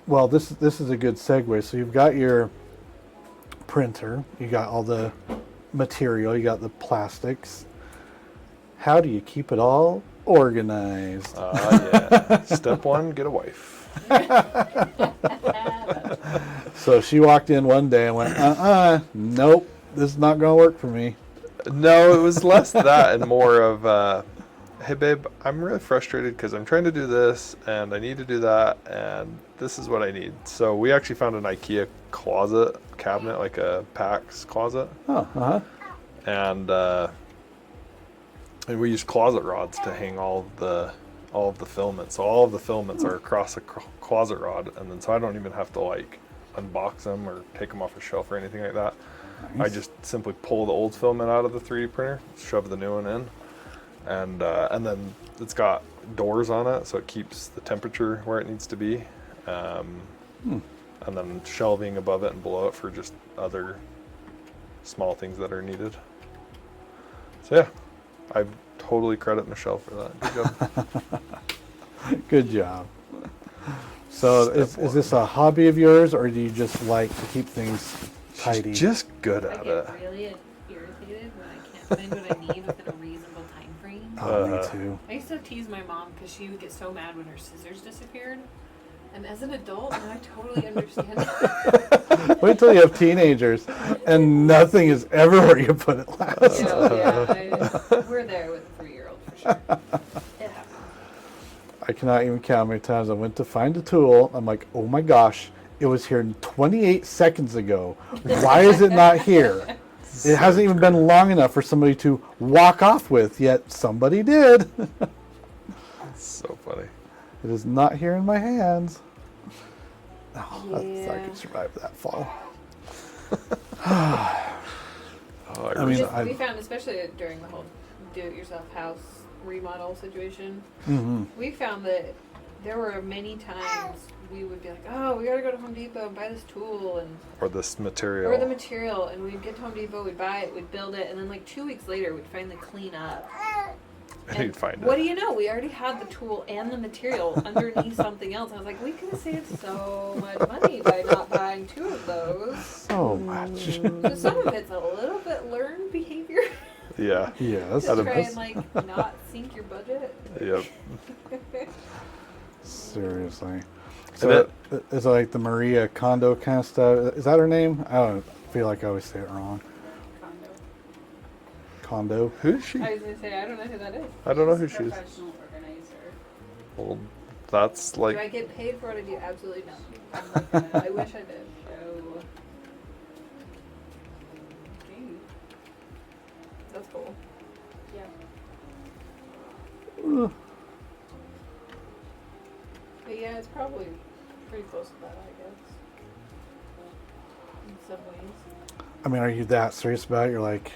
this is a good segue. So you've got your printer, you got all the material, you got the plastics. How do you keep it all organized? Yeah. Step one, get a wife. So she walked in one day and went, nope, this is not going to work for me. No, it was less that and more of, hey babe, I'm really frustrated because I'm trying to do this and I need to do that and this is what I need. So we actually found an IKEA closet cabinet, like a PAX closet. Oh, And we use closet rods to hang all of the filaments. So all of the filaments are across a closet rod, and then so I don't even have to like unbox them or take them off a shelf or anything like that. Nice. I just simply pull the old filament out of the 3D printer, shove the new one in, and then it's got doors on it, so it keeps the temperature where it needs to be, and then shelving above it and below it for just other small things that are needed. So yeah, I totally credit Michelle for that. Good job. good job. So is this a hobby of yours, or do you just like to keep things tidy? She's just good I at it. get really irritated when I can't find what I need within a reasonable time frame. Oh, me too. I used to tease my mom because she would get so mad when her scissors disappeared. And as an adult, now I totally understand. Wait till you have teenagers, and nothing is ever where you put it last. We're there with a 3-year-old for sure. It happens. I cannot even count how many times I went to find a tool. I'm like, oh my gosh, it was here 28 seconds ago. Why is it not here? It hasn't even been long enough for somebody to walk off with, yet somebody did. It's so funny. It is not here in my hands. Oh, I Yeah. could survive that fall. Oh, I mean, we found, especially during the whole do-it-yourself house remodel situation, we found that there were many times we would be like, oh, we gotta go to Home Depot and buy this tool and Or this material. or the material, and we'd get to Home Depot, we'd buy it, we'd build it, and then like 2 weeks later, we'd finally clean up. And you'd find What it. do you know? We already had the tool and the material underneath something else. I was like, we could have saved so much money by not buying 2 of those. So much. So some of it's a little bit learned behavior. Yeah. Yes. to Out of try this. and like not sink your budget. Yep. Seriously. And So is it like the Maria Kondo kind of stuff? Is that her name? I don't feel like I always say it wrong. Condo. Kondo. Who's she? I was gonna say I don't know who that is. I don't know who She's she a is. Professional organizer. Well, that's Do I like. get paid for it? I do absolutely nothing. I'm not gonna I wish I did. show. Okay. That's cool. Yeah. But yeah, it's probably pretty close to that, I guess. In some ways. I mean, are you that serious about it? You're like,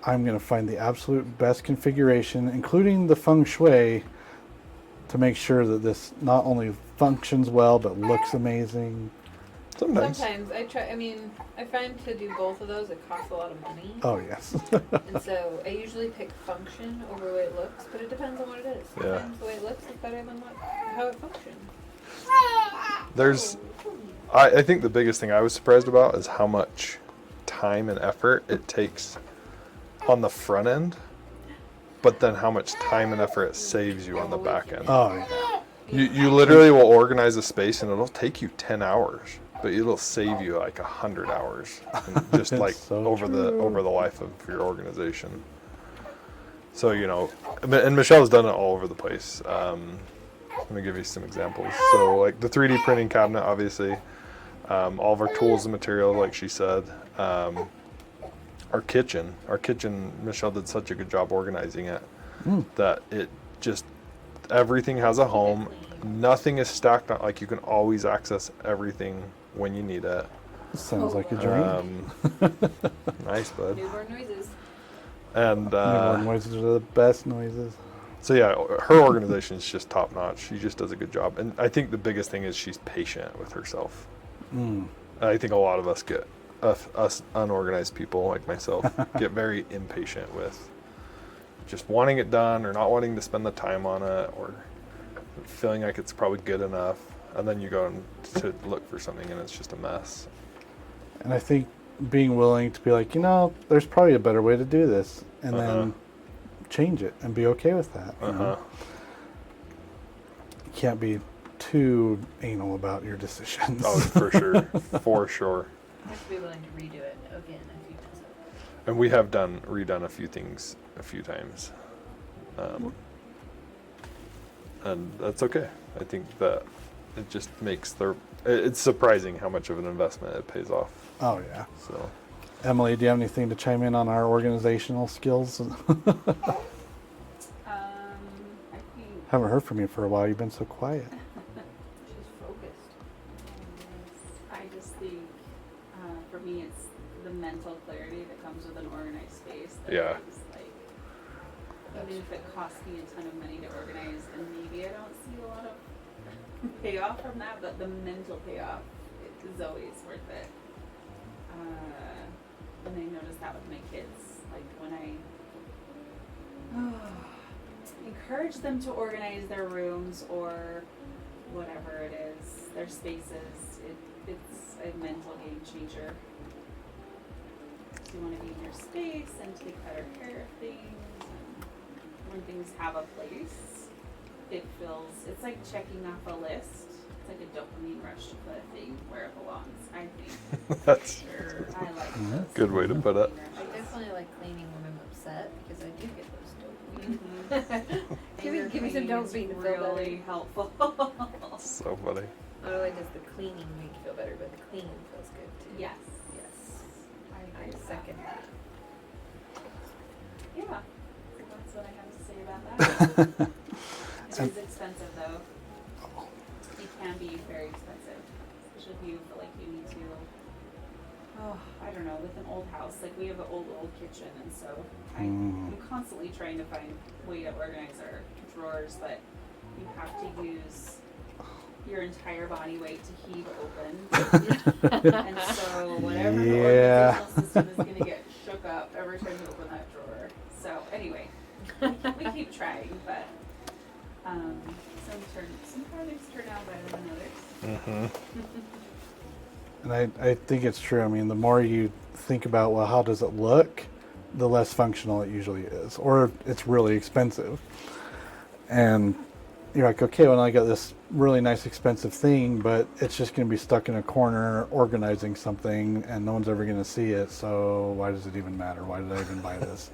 I'm going to find the absolute best configuration, including the feng shui, to make sure that this not only functions well, but looks amazing. Sometimes. Sometimes I try. I mean, I find to do both of those, it costs a lot of money, Oh, yes. and so I usually pick function over the way it looks. But it depends on what it is. Yeah. Sometimes the way it looks is better than how it functions. There's. I think the biggest thing I was surprised about is how much time and effort it takes on the front end, but then how much time and effort it saves you on the back end. Oh, yeah. You literally will organize a space and it'll take you 10 hours, but it'll save you like 100 hours, and just It's like so over the true. life of your organization. So and Michelle's done it all over the place. Let me give you some examples. So like the 3D printing cabinet, obviously, all of our tools and material, like she said. Our kitchen, Michelle did such a good job organizing it that it just, everything has a home. Nothing is stacked on, like you can always access everything when you need it. Sounds like a dream. Nice, bud. Newborn noises. And Newborn noises are the best noises. so yeah, her organization is just top notch. She just does a good job. And I think the biggest thing is she's patient with herself. Mm. I think a lot of us get, us unorganized people like myself, get very impatient with just wanting it done or not wanting to spend the time on it or feeling like it's probably good enough. And then you go to look for something and it's just a mess. And I think being willing to be like, there's probably a better way to do this, and then change it and be okay with that. You know? You can't be too anal about your decisions. Oh, for sure. For sure. You have to be willing to redo it again if you mess up. And we have redone a few things a few times. And that's okay. I think that it just makes it's surprising how much of an investment it pays off. Oh, yeah. So Emily, do you have anything to chime in on our organizational skills? I think Haven't heard from you for a while. You've been so quiet. She's focused. I just think for me it's the mental clarity that comes with an organized space. That Yeah. is, like, even if it costs me a ton of money to organize, and maybe I don't see a lot of payoff from that, but the mental payoff is always worth it. And I notice that with my kids, like when I encourage them to organize their rooms or whatever it is, their spaces, it's a mental game changer. You want to be in your space and take better care of things, and when things have a place, it's like checking off a list. It's like a dopamine rush to put a thing where it belongs, I think. that's Sure, I like those. a good way to put it. I definitely like cleaning when I'm upset because I do get those dopamine. Mhm. Give me some Cleaning is dopamine to feel better. really helpful. So funny. Not only does the cleaning make you feel better, but the cleaning feels good too. Yes. Yes. I I agree with second that. Yeah. So that's what I have to say about that. It is expensive though. It can be very expensive, especially if you feel like you need to. Oh, I don't know. With an old house, like we have an old kitchen, and so I'm constantly trying to find a way to organize our drawers, but you have to use your entire body weight to heave open. And so whatever the Yeah. organizational system is going to get shook up every time you open that drawer. So anyway, we keep trying, but some projects turn out better than others. And I think it's true. I mean, the more you think about, well, how does it look, the less functional it usually is, or it's really expensive. And you're like, okay, well, I got this really nice expensive thing, but it's just going to be stuck in a corner organizing something, and no one's ever going to see it. So why does it even matter? Why did I even buy this?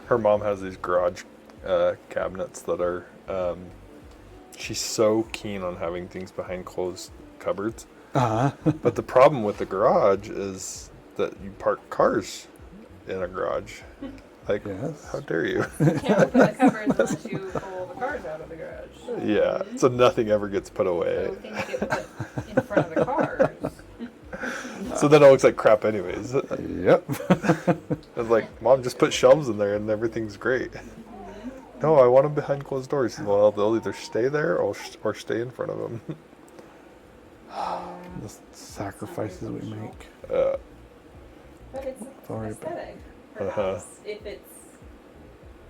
Her mom has these garage cabinets that are. She's so keen on having things behind closed cupboards. But the problem with the garage is that you park cars in a garage. Like, Yes. how dare you? You can't open the cupboards unless you pull the cars out of the garage. Yeah, so nothing ever gets put away. So things get put in front of the cars. So then it looks like crap anyways. Yep. It's like, Mom, just put shelves in there and everything's great. No, I want them behind closed doors. Well, they'll either stay there or stay in front of them. The sacrifices we make. But it's Sorry, aesthetic for Uh-huh. us.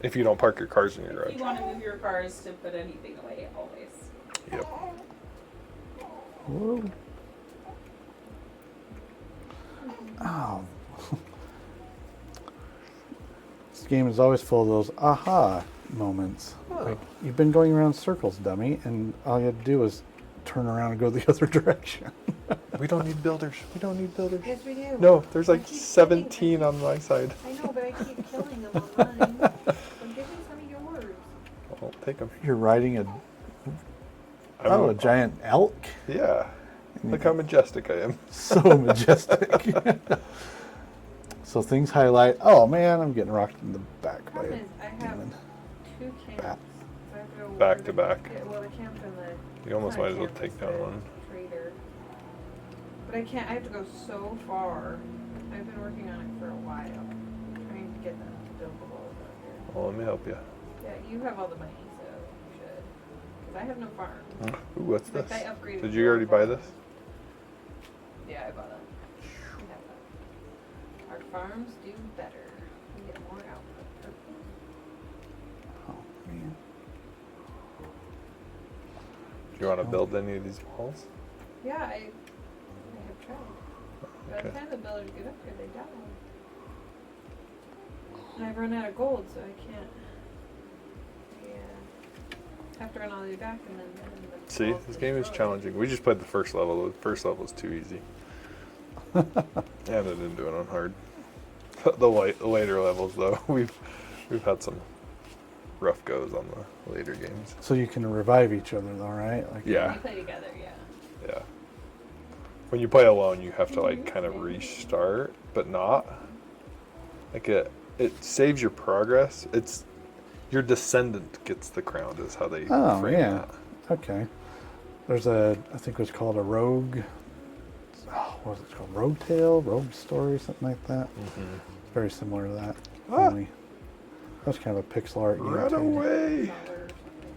If you don't park your cars in your If garage. you want to move your cars to put anything away, always. Yep. Whoa. Oh. This game is always full of those aha moments. Like, you've been going around circles, dummy, and all you had to do was turn around and go the other direction. We don't need builders. We don't need builders. Yes, we do. No, there's like I keep 17 on my side. I know, but I keep killing them on mine. So give me some of yours. I'll take them. You're riding a giant elk? Yeah. Look how majestic I am. So majestic. So things highlight, oh man, I'm getting rocked in the back by Problem it. is, I have demon. 2 camps. Bat. So I have to go Back over to the- back. Yeah, well, the camp and the. You almost not might as well camp, take it's down the one. Trader. But I can't. I have to go so far. I've been working on it for a while, trying to get them buildable out here. Well, let me help you. Yeah, you have all the money, so you should. Because I have no farm. Ooh, what's Like, this? I upgraded. Did you already buy this? Yeah, I bought it. We have that. Our farms do better. We get more output. Oh, man. Do you want to build any of these walls? Yeah, I have tried. By the Okay. time the builders get up here, they die. And I've run out of gold, so I can't. I have to run all the way back and then. the See, walls this game is destroyed. challenging. We just played the first level. The first level was too easy. And I didn't do it on hard. The later levels, though, we've had some rough goes on the later games. So you can revive each other though, right? Like, Yeah. We play together, yeah. Yeah. When you play alone, you have to like kind of restart, but not. Like it saves your progress. It's your descendant gets the crown is how they Oh, frame yeah. that. Okay. There's I think it was called a rogue. Oh, what was it called? Rogue Tale, Rogue Story, something like that. Mm-hmm. Very similar to that. Ah. Only that was kind of a pixel art game. Run too. away! Smaller or something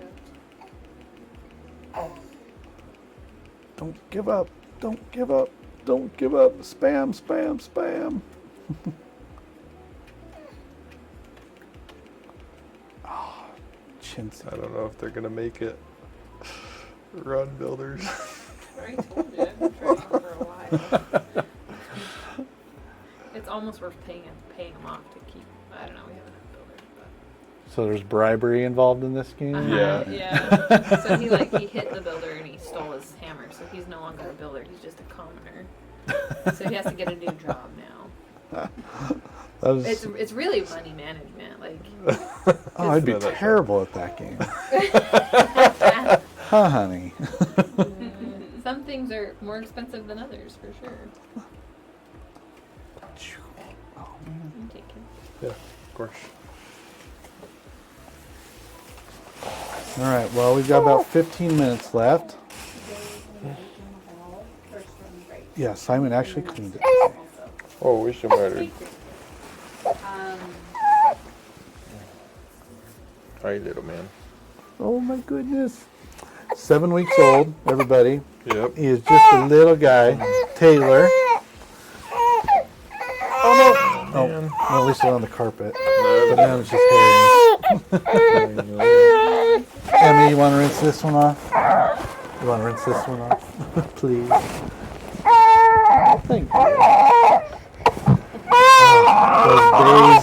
like Don't give up. Don't give up. Don't give up. Spam, spam, spam. Oh, chintzy. I don't know if they're gonna make it. Run, builders. that. I already told you, I've been trying for a while. It's almost worth paying them off to keep. I don't know, we have enough builders, but. So there's bribery involved in this game? Yeah. Yeah. So he hit the builder and he stole his hammer, so he's no longer a builder, he's just a commoner. So he has to get a new job now. That is, It's really money management, like. oh, I'd be No, that's terrible at that game. Huh, honey? Some things are more expensive than others, for sure. Oh, man. I'm taking. Yeah, of course. All right, well, we've got about 15 minutes left. Yeah, Simon actually cleaned it today. Oh, we should murder. Hi, little man. Oh, my goodness. 7 weeks old, everybody. Yep. He is just a little guy. Taylor. Oh, no. Oh, Man. well, at least they're on the carpet. No, But now it's just hairs. Emmy, you want to rinse this one off? You want to rinse this one off? Please. Thank you. Those days,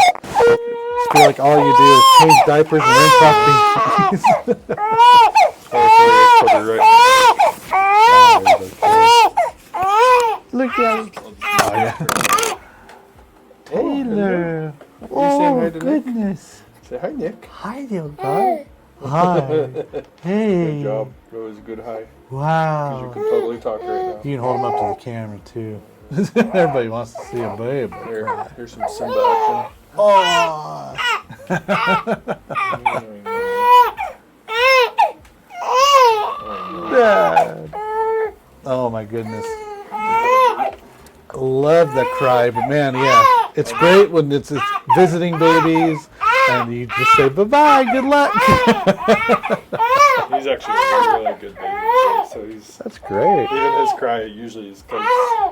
just feel like all you do is change diapers and rinse off these. Put her right. Look at it. Oh, yeah. Taylor. Oh, goodness. Say hi, Nick. Hi, little guy. Hi. Hey. Good job. That was a good hi. Wow. You can totally talk right now. You can hold him up to the camera, too. Everybody wants to see a babe. Here's some Simba action. Oh. Dad. Oh, my goodness. I love that cry, but man, yeah. It's great when it's visiting babies and you just say, bye-bye, good luck. He's actually a really good baby, so That's great. even his cry usually is because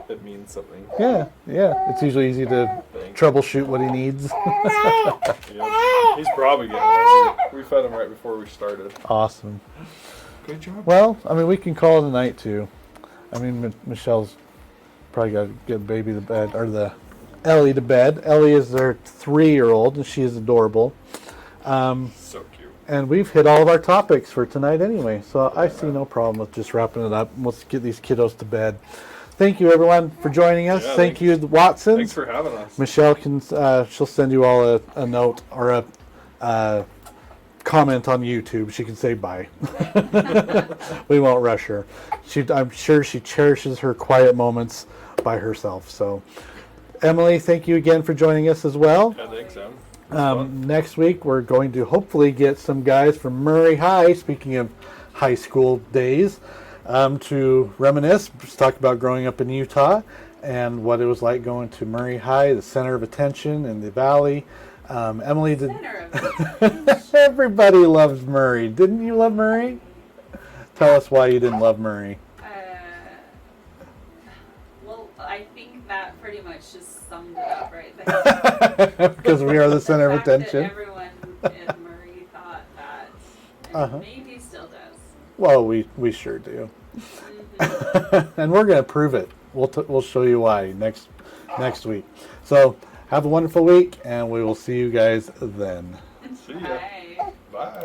it means something. Yeah. It's usually easy to troubleshoot what he needs. Yeah. He's probably getting hungry. We fed him right before we started. Awesome. Good job. Well, I mean, we can call it a night, too. I mean, Michelle's probably got to get the baby to bed, or the Ellie to bed. Ellie is their 3-year-old, and she is adorable. So cute. And we've hit all of our topics for tonight anyway, so I see no problem with just wrapping it up. Let's get these kiddos to bed. Thank you, everyone, for joining us. Yeah, Thank you, the Watsons. Thanks for having us. Michelle can she'll send you all a note or a comment on YouTube. She can say bye. We won't rush her. I'm sure she cherishes her quiet moments by herself. So, Emily, thank you again for joining us as well. Yeah, thanks, Sam. Next week, we're going to hopefully get some guys from Murray High, speaking of high school days, to reminisce, just talk about growing up in Utah and what it was like going to Murray High, the center of attention in the valley. Emily, did everybody loves Murray? Didn't you love Murray? Tell us why you didn't love Murray. Well, I think that pretty much just summed it up right there. Because we are the center of fact that attention. everyone in Murray thought that, and Uh-huh. maybe still does. Well, we sure do. And we're going to prove it. We'll show you why next week. So have a wonderful week, and we will see you guys then. See ya. Bye. Bye.